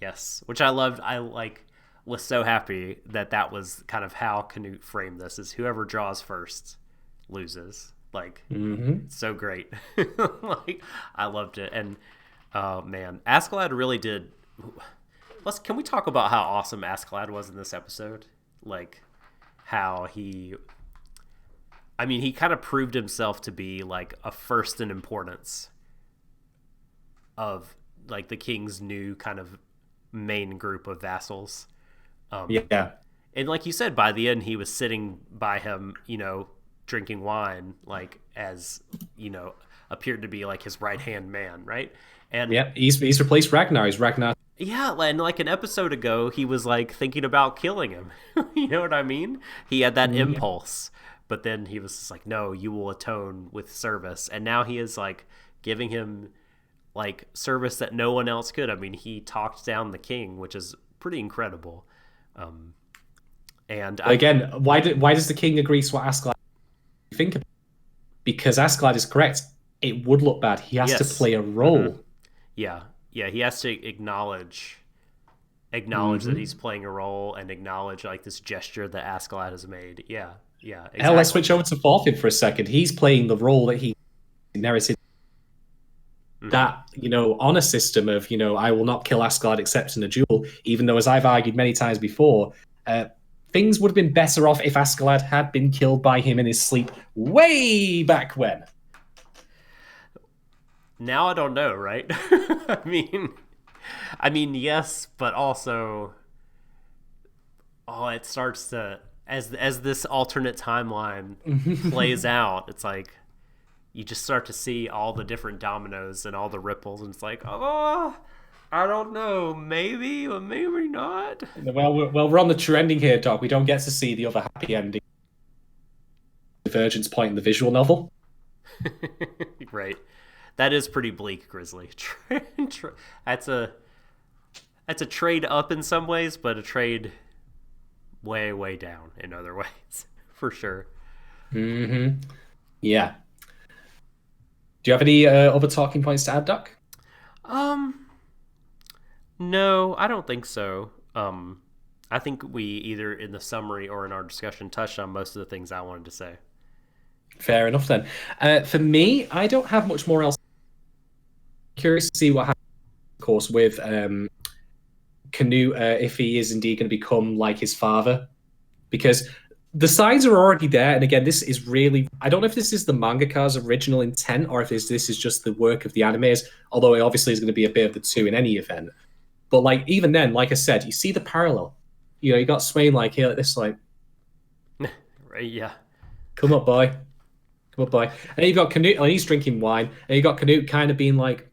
Yes. Which I loved. Was so happy that was kind of how Canute framed this, is whoever draws first loses. Like, so great. Like, I loved it. And, man, Askeladd really did... Can we talk about how awesome Askeladd was in this episode? Like, how he kind of proved himself to be, like, a first in importance of, like, the king's new kind of main group of vassals. Yeah. And like you said, by the end, he was sitting by him, drinking wine, like, as, appeared to be, like, his right-hand man, right? And yeah, he's replaced Ragnar. He's Ragnar. Yeah, and like an episode ago, he was, like, thinking about killing him. You know what I mean? He had that impulse. But then he was just like, no, you will atone with service. And now he is, like, giving him, like, service that no one else could. I mean, he talked down the king, which is pretty incredible. And again, why does the king agree to what Askeladd think about? Because Askeladd is correct. It would look bad. He has to play a role. Yeah, he has to acknowledge that he's playing a role, and acknowledge, like, this gesture that Askeladd has made. Yeah, exactly. Hell, let's switch over to Thorfinn for a second. He's playing the role that he inherited. That, honor system of, I will not kill Askeladd except in a duel, even though, as I've argued many times before, things would have been better off if Askeladd had been killed by him in his sleep way back when. Now I don't know, right? I mean, yes, but also, it starts to, as this alternate timeline plays out, it's like, you just start to see all the different dominoes and all the ripples, and it's like, I don't know, maybe or maybe not. Well, we're on the true ending here, Doc. We don't get to see the other happy ending. Divergence point in the visual novel. Right. That is pretty bleak, Grizzly. That's a trade up in some ways, but a trade way, way down in other ways, for sure. Yeah. Do you have any other talking points to add, Doc? No, I don't think so. I think we either in the summary or in our discussion touched on most of the things I wanted to say. Fair enough, then. For me, I don't have much more else. Curious to see what happens, of course, with Canute, if he is indeed going to become like his father. Because the signs are already there, and again, this is really... I don't know if this is the mangaka's original intent, or if this is just the work of the animators, although it obviously is going to be a bit of the two in any event. But, like, even then, like I said, you see the parallel. You got Swain, like, here, like this, like... Right, yeah. Come up, boy. Come up, boy. And then you've got Canute, and he's drinking wine, and you've got Canute kind of being like...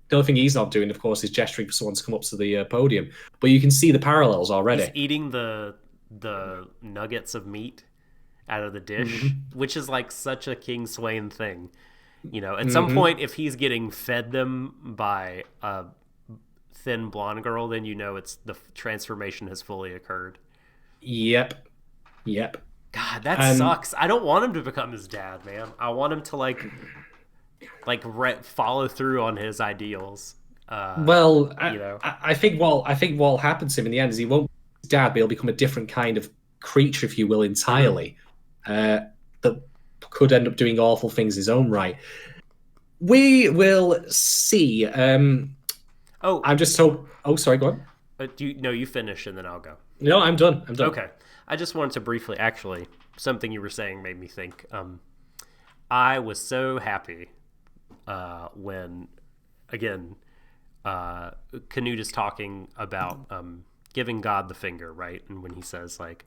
The only thing he's not doing, of course, is gesturing for someone to come up to the podium. But you can see the parallels already. He's eating the nuggets of meat out of the dish, which is like such a King Swain thing. At some point, if he's getting fed them by a thin blonde girl, then it's the transformation has fully occurred. Yep. God, that sucks. I don't want him to become his dad, man. I want him to follow through on his ideals. I think what happens to him in the end is he won't be his dad, but he'll become a different kind of creature, if you will, entirely. That could end up doing awful things in his own right. We will see. I'm just so. Oh, sorry. Go on. You finish and then I'll go. No, I'm done. Okay. I just wanted to briefly, actually, something you were saying made me think. I was so happy when, again, Canute is talking about giving God the finger, right? And when he says, like,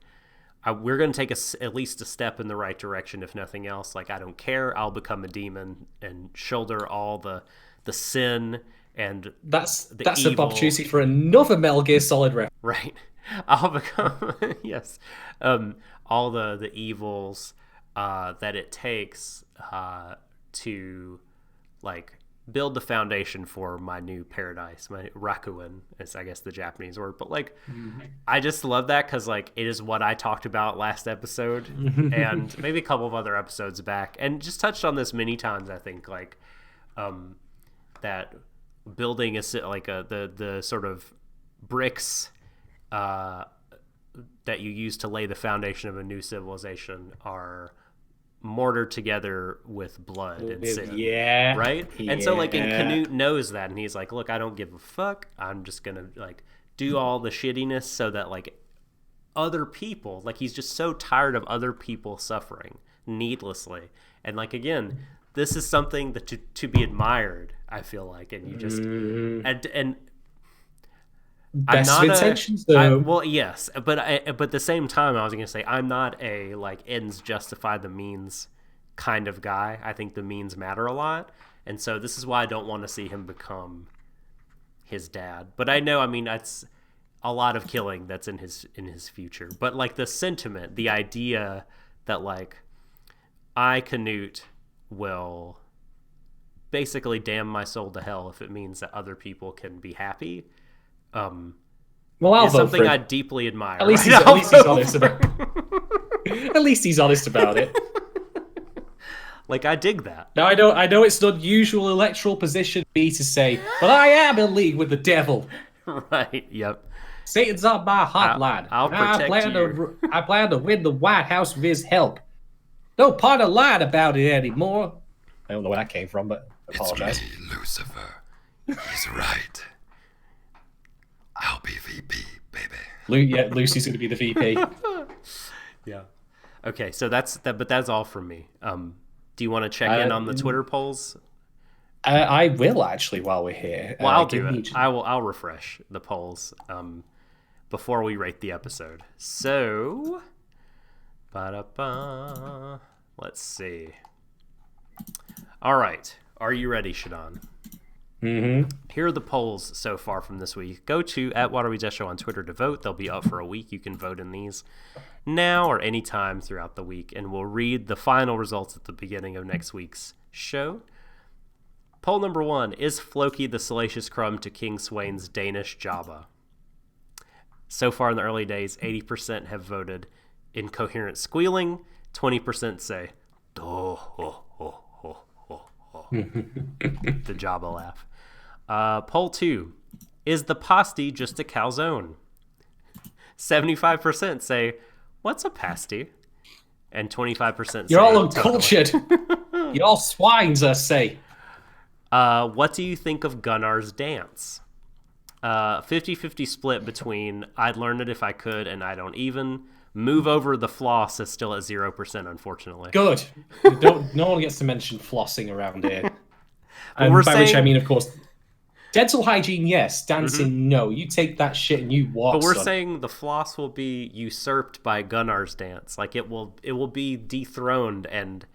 we're going to take at least a step in the right direction, if nothing else. Like, I don't care. I'll become a demon and shoulder all the sin and that's evil. An opportunity for another Metal Gear Solid reference. Right. I'll become, yes, all the evils that it takes to, like, build the foundation for my new paradise, my Rakuen is I guess the Japanese word, but like I just love that because like it is what I talked about last episode and maybe a couple of other episodes back, and just touched on this many times. I think like that building the sort of bricks that you use to lay the foundation of a new civilization are mortared together with blood and sin. Yeah. Right? Yeah. And so like and Canute knows that, and he's like, look, I don't give a fuck. I'm just gonna like do all the shittiness so that like other people, like he's just so tired of other people suffering needlessly. And like again, this is something that to be admired, I feel like, and you just and best I'm not of intentions, though. well, yes, but at the same time, I was going to say I'm not a like ends justify the means kind of guy. I think the means matter a lot, and so this is why I don't want to see him become his dad. But I know, I mean, that's a lot of killing that's in his future. But like the sentiment, the idea that like I Canute will basically damn my soul to hell if it means that other people can be happy. Well, I'll is vote something for I him. deeply admire. At least, right? at least he's honest about. At least he's honest about it. Like I dig that. Now I know it's the usual electoral position for me to say, but I am in league with the devil. Right. Yep. Satan's on my hotline. I'll protect I plan to win the White House with his help. No part of lying about it anymore. I don't know where that came from, but I apologize. It's me, Lucifer. He's right. I'll be VP, baby. Lucy's going to be the VP. Yeah. Okay, so that's that, but that's all from me. Do you want to check in on the Twitter polls? I will actually while we're here. Well, I'll do it. I'll refresh the polls before we rate the episode. So, let's see. All right, are you ready, Shadon? Mm-hmm. Here are the polls so far from this week. Go to @Warui Deshou on Twitter to vote. They'll be up for a week. You can vote in these now or anytime throughout the week, and we'll read the final results at the beginning of next week's show. Poll number 1, is Floki the salacious crumb to King Sweyn's Danish Jabba? So far in the early days, 80% have voted incoherent squealing, 20% say, oh, oh, oh, oh, oh, oh. The Jabba laugh. Poll 2, is the pasty just a calzone? 75% say, what's a pasty? And 25% say, You're all uncultured. You're all swines, I say. What do you think of Gunnar's dance? 50-50 split between I'd learn it if I could and I don't even. Move over the floss is still at 0%, unfortunately. Good. No one gets to mention flossing around here. And by which I mean, of course, dental hygiene, yes. Dancing, no. You take that shit and you walk. But we're saying the floss will be usurped by Gunnar's dance. Like it will be dethroned and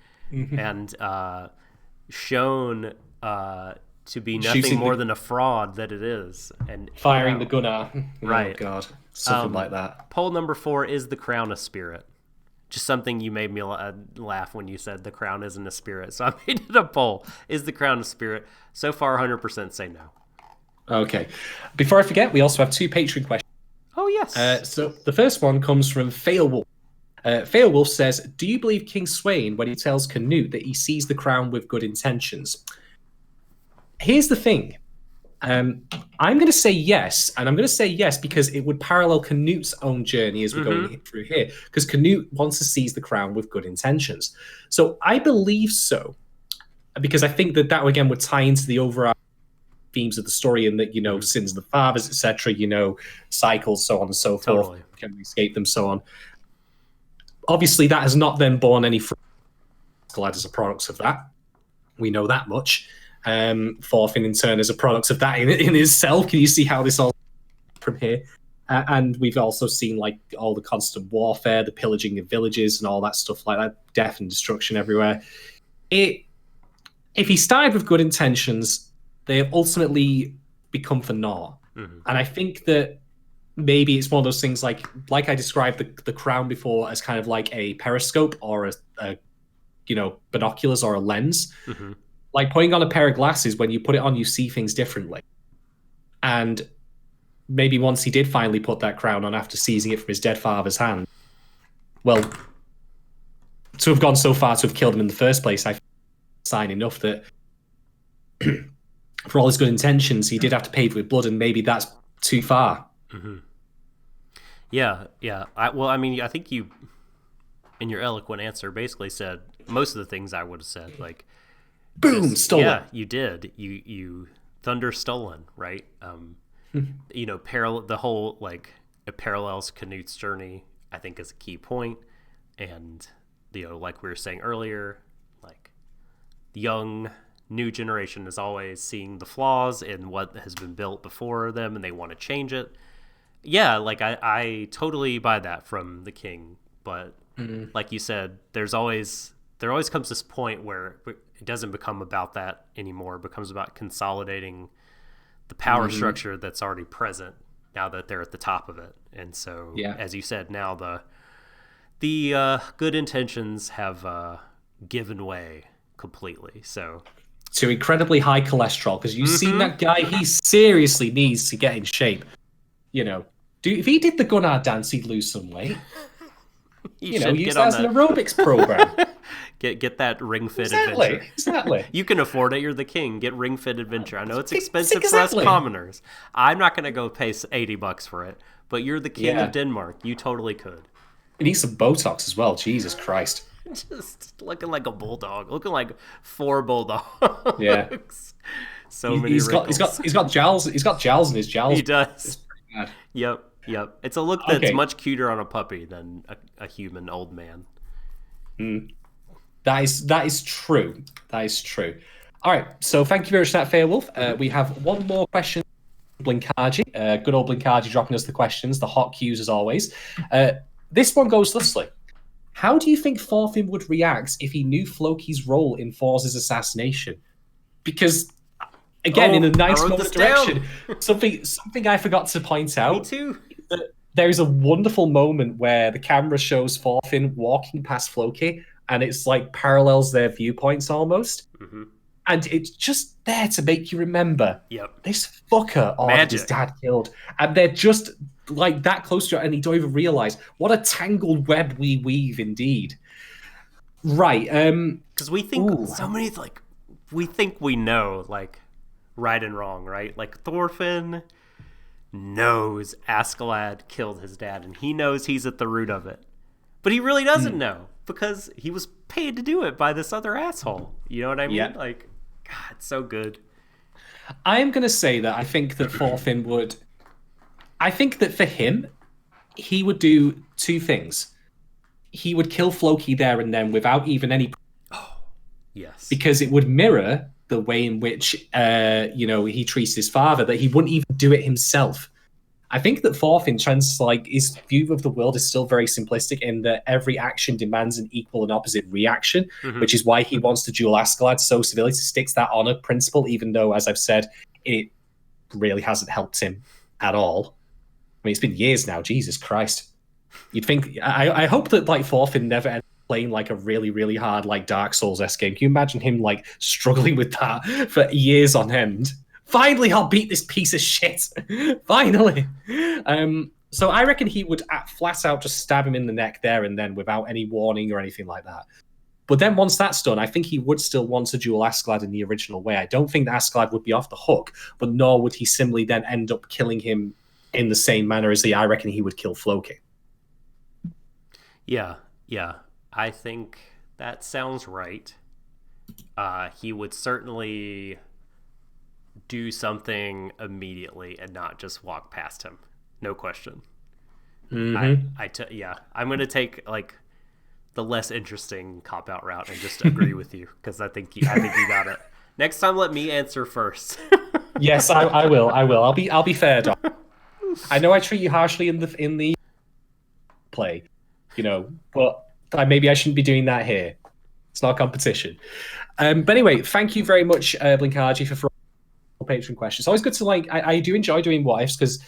shown to be nothing more than a fraud that it is. And firing the Gunnar. Right. Oh God. Something like that. Poll number 4, is the crown a spirit? Just something you made me laugh when you said the crown isn't a spirit. So I made it a poll. Is the crown a spirit? So far, 100% say no. Okay. Before I forget, we also have 2 Patreon questions. Oh, yes. So the first one comes from Failwolf. Failwolf says, do you believe King Sweyn when he tells Canute that he sees the crown with good intentions? Here's the thing. I'm going to say yes, and I'm going to say yes because it would parallel Canute's own journey as we're going through here, because Canute wants to seize the crown with good intentions. So I believe so, because I think that again would tie into the overall themes of the story, and that, sins of the fathers, etc., cycles, so on and so forth. Totally. Can we escape them, so on. Obviously, that has not then borne any fruit as a product of that. We know that much. Thorfinn in turn is a product of that in itself. Can you see how this all from here? And we've also seen like all the constant warfare, the pillaging of villages and all that stuff like that, death and destruction everywhere. If he started with good intentions, they have ultimately become for naught. And I think that maybe it's one of those things like I described the crown before as kind of like a periscope or a binoculars or a lens. like putting on a pair of glasses, when you put it on, you see things differently. And maybe once he did finally put that crown on after seizing it from his dead father's hand, well, to have gone so far to have killed him in the first place, I think it's a sign enough that for all his good intentions, he did have to pave with blood, and maybe that's too far. Mm-hmm. Yeah. I think you, in your eloquent answer, basically said most of the things I would have said. Like, boom, stolen. Yeah, you did. You thunder stolen, right? The whole like it parallels Canute's journey, I think, is a key point. And like we were saying earlier, like the new generation is always seeing the flaws in what has been built before them, and they want to change it. Yeah, like I totally buy that from the king, but like you said, there always comes this point where it doesn't become about that anymore. It becomes about consolidating the power structure that's already present now that they're at the top of it. And so, as you said, now the good intentions have given way completely. So to incredibly high cholesterol, because you've seen that guy, he seriously needs to get in shape. If he did the Gunnar dance, he'd lose some weight. Use that as an aerobics program. Get that Ring Fit adventure. Exactly. You can afford it. You're the king. Get Ring Fit adventure. I know it's expensive for us commoners. I'm not going to go pay $80 for it, but you're the king of Denmark. You totally could. He needs some Botox as well. Jesus Christ. Just looking like a bulldog. Looking like 4 bulldogs. Yeah. So many wrinkles. He's got jowls. He's got jowls in his jowls. He does. It's pretty bad. Yep. It's a look that's much cuter on a puppy than a human old man. That is true. That is true. All right. So thank you very much for that, Fairwolf. We have one more question. Blinkaji. Good old Blinkaji dropping us the questions. The hot cues as always. This one goes thusly. How do you think Thorfinn would react if he knew Floki's role in Thor's assassination? Because, again, in a nice moment of direction, something I forgot to point out. Me too. There is a wonderful moment where the camera shows Thorfinn walking past Floki, and it's like parallels their viewpoints almost. Mm-hmm. And it's just there to make you remember this fucker ordered his dad killed. And they're just like that close to it, and you don't even realize what a tangled web we weave indeed. Right. Because we think so many, like, we think we know, like, right and wrong, right? Like, Thorfinn knows Askeladd killed his dad, and he knows he's at the root of it. But he really doesn't know, because he was paid to do it by this other asshole. You know what I mean? Yeah. Like, God, it's so good. I am going to say that I think that Thorfinn would... I think that for him, he would do 2 things. He would kill Floki there and then without even any... Oh, yes. Because it would mirror the way in which, he treats his father, that he wouldn't even do it himself. I think that Thorfinn his view of the world is still very simplistic in that every action demands an equal and opposite reaction, which is why he wants to duel Askeladd so severely, to stick to that honor principle, even though, as I've said, it really hasn't helped him at all. I mean, it's been years now. Jesus Christ. You'd think... I hope that, like, Thorfinn never ends up playing, like, a really, really hard, like, Dark Souls-esque game. Can you imagine him, like, struggling with that for years on end? Finally, I'll beat this piece of shit. Finally. So I reckon he would flat out just stab him in the neck there and then without any warning or anything like that. But then once that's done, I think he would still want to duel Askeladd in the original way. I don't think that Askeladd would be off the hook, but nor would he similarly then end up killing him in the same manner as I reckon he would kill Floki. Yeah. I think that sounds right. He would certainly do something immediately and not just walk past him. No question. I'm going to take, like, the less interesting cop-out route and just agree with you, because I think you got it. Next time, let me answer first. Yes, I will. I'll be fair, Doc. I know I treat you harshly in the play, but maybe I shouldn't be doing that here. It's not a competition. But anyway, thank you very much, Blinkaji, for Patreon questions. It's always good to, like, I do enjoy doing what ifs, because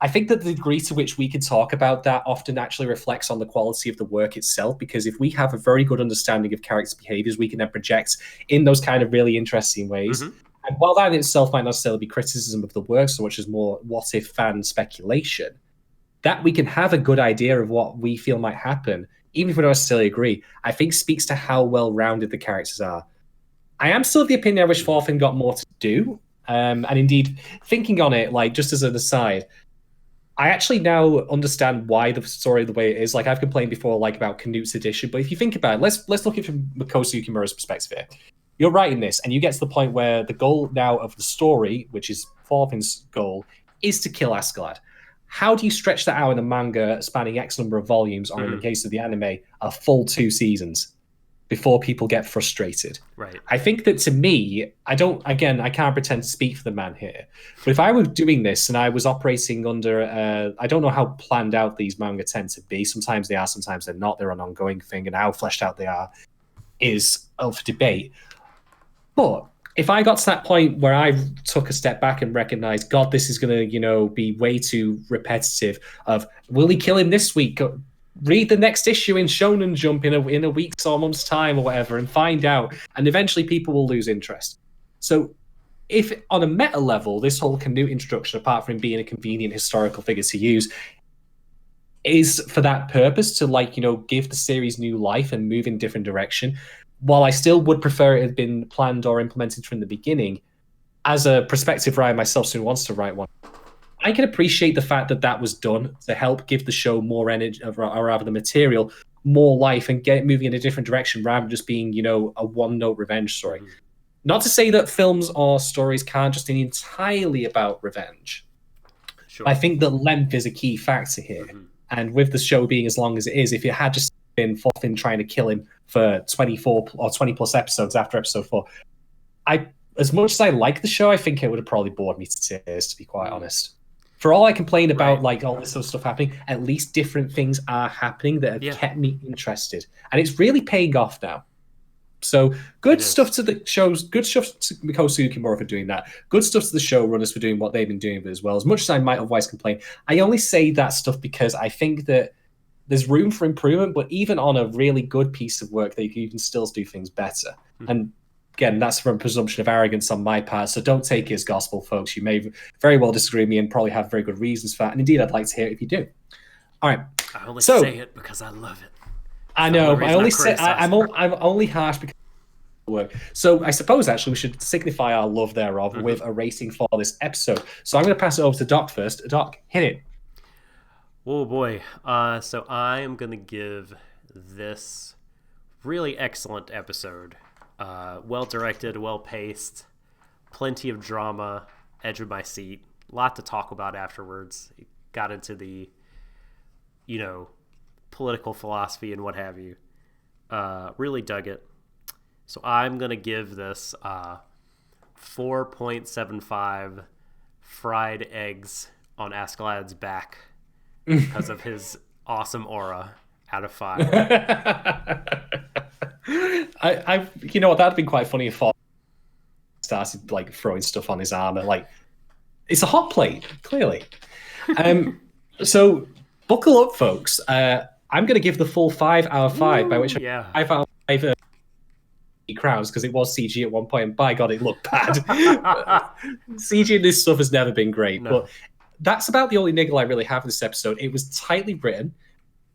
I think that the degree to which we can talk about that often actually reflects on the quality of the work itself, because if we have a very good understanding of character behaviors, we can then project in those kind of really interesting ways. Mm-hmm. And while that in itself might not necessarily be criticism of the work so much as more what if fan speculation, that we can have a good idea of what we feel might happen, even if we don't necessarily agree, I think speaks to how well-rounded the characters are. I am still of the opinion I wish Thorfinn got more to do. And indeed, thinking on it, like just as an aside, I actually now understand why the story the way it is. Like I've complained before, like about Canute's edition, but if you think about it, let's look at it from Mikosu Yukimura's perspective here. You're writing this, and you get to the point where the goal now of the story, which is Thorfinn's goal, is to kill Askeladd. How do you stretch that out in a manga spanning X number of volumes, or in the case of the anime, a full 2 seasons? Before people get frustrated. Right. I think that to me, I can't pretend to speak for the man here, but if I were doing this and I was operating under, I don't know how planned out these manga tend to be. Sometimes they are, sometimes they're not. They're an ongoing thing, and how fleshed out they are is up for debate. But if I got to that point where I took a step back and recognized, God, this is going to, be way too repetitive of, will he kill him this week? Read the next issue in Shonen Jump in a week's or month's time or whatever and find out. And eventually people will lose interest. So if on a meta level, this whole Canute introduction, apart from being a convenient historical figure to use, is for that purpose to give the series new life and move in a different direction, while I still would prefer it had been planned or implemented from the beginning, as a prospective writer myself who wants to write one, I can appreciate the fact that that was done to help give the show more energy, or rather the material, more life and get it moving in a different direction rather than just being, a one-note revenge story. Mm-hmm. Not to say that films or stories can't just be entirely about revenge. Sure. I think that length is a key factor here. Mm-hmm. And with the show being as long as it is, if it had just been Thorfinn trying to kill him for 24 or 20 plus episodes after episode 4, as much as I like the show, I think it would have probably bored me to tears, to be quite honest. For all I complain about, all this sort of stuff happening, at least different things are happening that have kept me interested. And it's really paying off now. So good stuff to the shows, good stuff to Mikosu Yukimura for doing that. Good stuff to the showrunners for doing what they've been doing as well. As much as I might otherwise complain, I only say that stuff because I think that there's room for improvement, but even on a really good piece of work, you can still do things better. Mm-hmm. And again, that's from a presumption of arrogance on my part, so don't take it as gospel, folks. You may very well disagree with me and probably have very good reasons for that. And indeed, I'd like to hear it if you do. All right. I only say it because I love it. I know. I only say I'm only harsh because of the work. So I suppose actually we should signify our love thereof with a rating for this episode. So I'm going to pass it over to Doc first. Doc, hit it. Oh boy. So I am going to give this really excellent episode. Well directed, well paced, plenty of drama, edge of my seat, a lot to talk about afterwards. It got into the, political philosophy and what have you. Really dug it. So I'm gonna give this 4.75 fried eggs on Askeladd's back because of his awesome aura out of 5. You know what, that'd been quite funny if Thor started throwing stuff on his armor. It's a hot plate, clearly. So buckle up, folks. I'm going to give the full 5 out of 5, by which 5 out of 5 crowns, because it was CG at one point, and by God, it looked bad. CG in this stuff has never been great, but that's about the only niggle I really have in this episode. It was tightly written.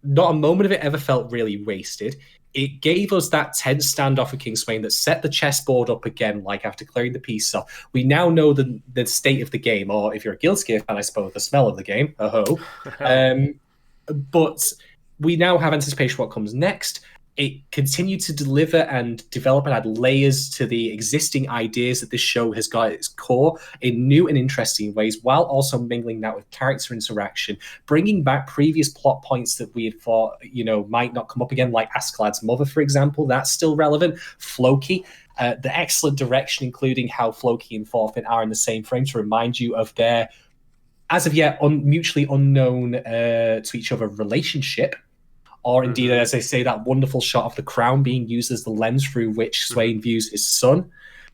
Not a moment of it ever felt really wasted. It gave us that tense standoff with King Swain that set the chessboard up again, after clearing the pieces off. We now know the state of the game, or if you're a Guilds Gear fan, I suppose, the smell of the game. But we now have anticipation for what comes next. It continued to deliver and develop and add layers to the existing ideas that this show has got at its core in new and interesting ways, while also mingling that with character interaction, bringing back previous plot points that we had thought, might not come up again, like Askeladd's mother, for example. That's still relevant. Floki, the excellent direction, including how Floki and Thorfinn are in the same frame to remind you of their, as of yet, mutually unknown to each other relationship. Or indeed, as I say, that wonderful shot of the crown being used as the lens through which Swain views his son.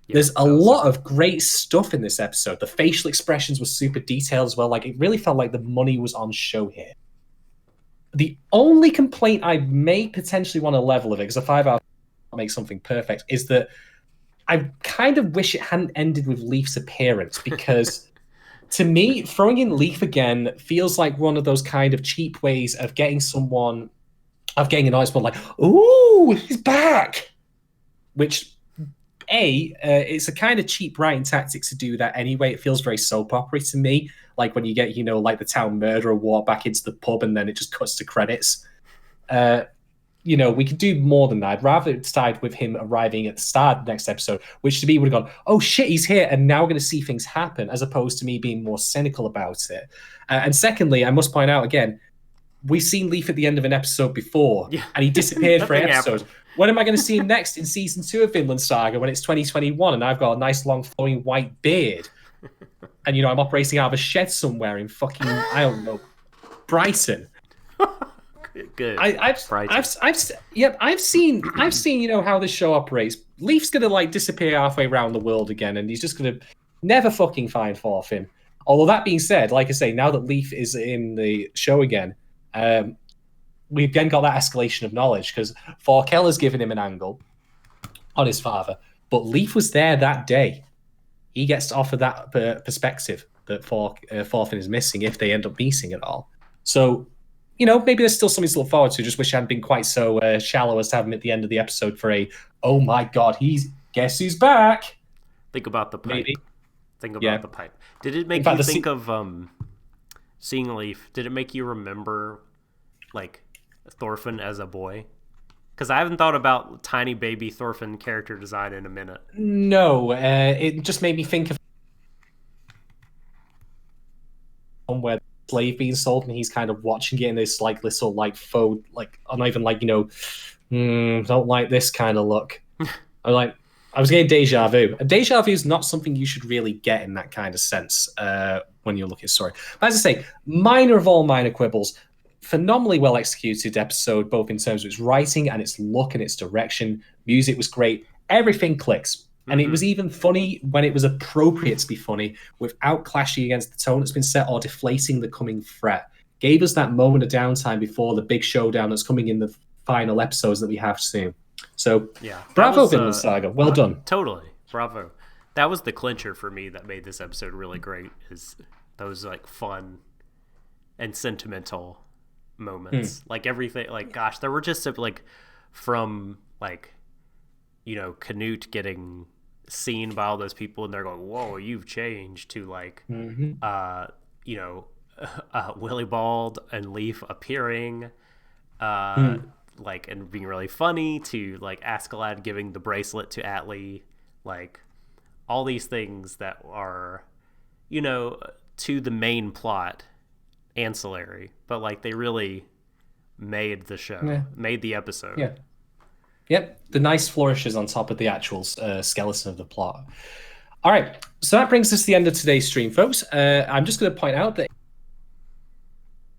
There's a lot of great stuff in this episode. The facial expressions were super detailed as well. Like, it really felt like the money was on show here. The only complaint I may potentially want to level of it, because a 5 hour make something perfect, is that I kind of wish it hadn't ended with Leaf's appearance, because to me, throwing in Leaf again feels like one of those kind of cheap ways of getting an audience like, ooh, he's back. Which, it's a kind of cheap writing tactic to do that anyway. It feels very soap opera to me. Like when you get, like the town murderer walk back into the pub and then it just cuts to credits. We could do more than that. I'd rather it started with him arriving at the start of the next episode, which to me would have gone, oh shit, he's here, and now we're going to see things happen, as opposed to me being more cynical about it. And secondly, I must point out again, we've seen Leaf at the end of an episode before, and he disappeared for an episode. When am I going to see him next in season 2 of Vinland Saga when it's 2021 and I've got a nice long flowing white beard? And, I'm operating out of a shed somewhere in fucking, I don't know, Brighton. Good. I've seen how this show operates. Leaf's gonna disappear halfway around the world again, and he's just gonna never fucking find Thorfinn. Although that being said, like I say, now that Leaf is in the show again, we've again got that escalation of knowledge, because Thorkel has given him an angle on his father, but Leaf was there that day. He gets to offer that perspective that Thorfinn is missing, if they end up meeting at all. So, maybe there's still something to look forward to. Just wish I hadn't been quite so shallow as to have him at the end of the episode for oh my god, guess who's back? Think about the pipe. Maybe. Think about the pipe. Did it make you think of seeing Leaf? Did it make you remember, Thorfinn as a boy? Because I haven't thought about tiny baby Thorfinn character design in a minute. No, it just made me think of where slave being sold, and he's kind of watching it in this little faux, not even don't like this kind of look. I was getting deja vu. A deja vu is not something you should really get in that kind of sense when you look at story. But as I say, minor of all minor quibbles, phenomenally well executed episode, both in terms of its writing and its look and its direction. Music was great. Everything clicks. And it was even funny when it was appropriate to be funny, without clashing against the tone that's been set or deflating the coming threat. Gave us that moment of downtime before the big showdown that's coming in the final episodes that we have soon. So, yeah, bravo, Vinland Saga. Well done. Totally. Bravo. That was the clincher for me that made this episode really great, is those fun and sentimental moments. Everything, gosh, there were just from Canute getting seen by all those people and they're going, whoa, you've changed, to Willy Bald and Leaf appearing and being really funny, to Askeladd giving the bracelet to Atli, all these things that are to the main plot ancillary, but they really made the show, made the episode. Yep, the nice flourishes on top of the actual skeleton of the plot. All right, so that brings us to the end of today's stream, folks. I'm just going to point out that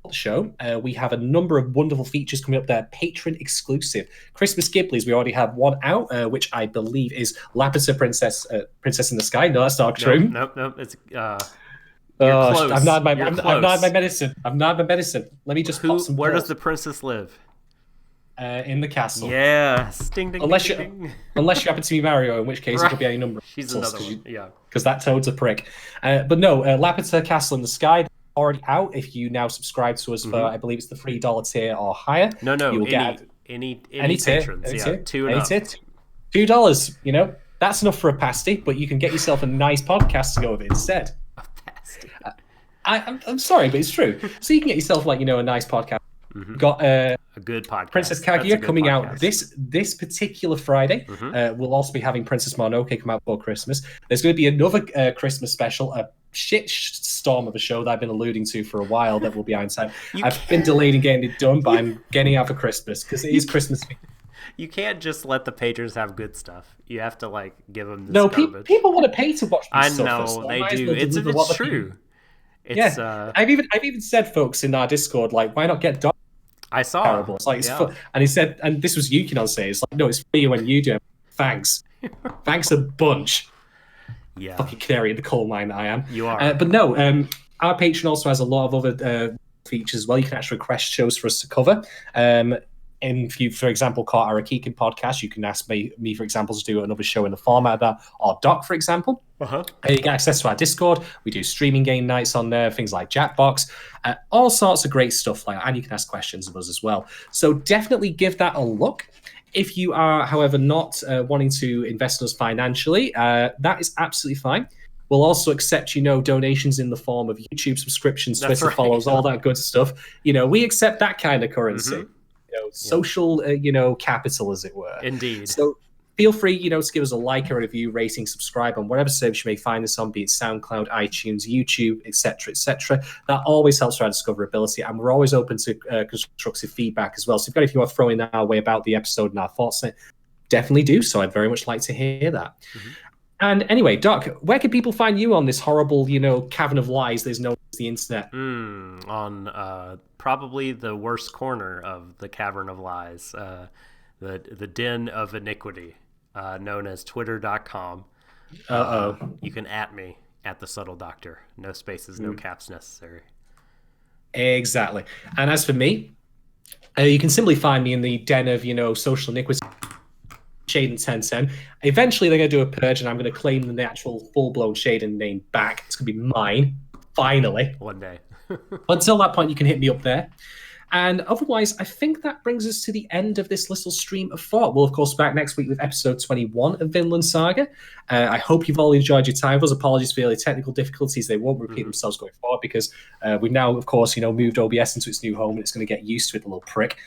the show, we have a number of wonderful features coming up there, patron exclusive. Christmas Ghiblies, we already have one out, which I believe is Laputa Princess in the Sky. No, that's not true. Nope. It's you're close. I've not had my medicine. Let me just pop some Where balls. does the princess live? In the castle. Yes. Ding, ding, unless ding, you ding. unless you happen to be Mario, in which case it could be any number. She's another one. Yeah. Because that toad's a prick. But no, Laputa Castle in the Sky already out. If you now subscribe to us for, I believe it's the $3 tier or higher. No, you will get any patrons. Tier, $2 and up. $2. That's enough for a pasty, but you can get yourself a nice podcast to go with it instead. A pasty. I'm sorry, but it's true. So you can get yourself a nice podcast. Got a good podcast. Princess Kaguya coming out this particular Friday. We'll also be having Princess Mononoke come out for Christmas. There's going to be another Christmas special, a shit storm of a show that I've been alluding to for a while that will be outside. I've been delayed in getting it done, but I'm getting out for Christmas because it is Christmas. You can't just let the patrons have good stuff. You have to give them this garbage. People want to pay to watch this stuff. I know, they do. It's true. I've even said, folks, in our Discord, why not get Doc? I saw. Terrible. It's it's fun. And he said, and this was Yukinon saying, it's no, it's for you when you do it. Thanks. Thanks a bunch. Yeah. Fucking canary in the coal mine that I am. You are. But no, our Patreon also has a lot of other features as well. You can actually request shows for us to cover. And if you, for example, caught our Akikin podcast, you can ask me, for example, to do another show in the format of that, or Doc, for example. You get access to our Discord. We do streaming game nights on there, things like Jackbox, all sorts of great stuff like that. And you can ask questions of us as well. So definitely give that a look. If you are, however, not wanting to invest in us financially, that is absolutely fine. We'll also accept, donations in the form of YouTube subscriptions, Twitter follows, all that good stuff. We accept that kind of currency. Social, capital, as it were. Indeed. So feel free, to give us a like, a review, rating, subscribe on whatever service you may find us on, be it SoundCloud, iTunes, YouTube, etc., etc. That always helps our discoverability, and we're always open to constructive feedback as well. So if you want to throw in our way about the episode and our thoughts, definitely do so. I'd very much like to hear that. And anyway, Doc, where can people find you on this horrible, cavern of lies that's known as the internet? On probably the worst corner of the cavern of lies, the den of iniquity, known as twitter.com. You can @ me at the subtle doctor. No spaces, no caps necessary. Exactly. And as for me, you can simply find me in the den of, social iniquity. Shadon 1010. Eventually, they're going to do a purge, and I'm going to claim the actual full-blown Shadon name back. It's going to be mine, finally. One day. Until that point, you can hit me up there. And otherwise, I think that brings us to the end of this little stream of thought. We'll, of course, be back next week with episode 21 of Vinland Saga. I hope you've all enjoyed your time. Those apologies for the technical difficulties. They won't repeat themselves going forward because we've now, of course, moved OBS into its new home, and it's going to get used to it, the little prick.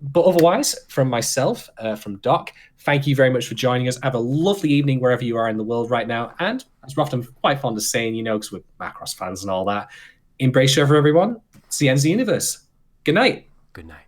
But otherwise, from myself, from Doc, thank you very much for joining us. Have a lovely evening wherever you are in the world right now. And as we're often quite fond of saying, because we're Macross fans and all that, embrace ever, everyone. It's the end of the universe. Good night. Good night.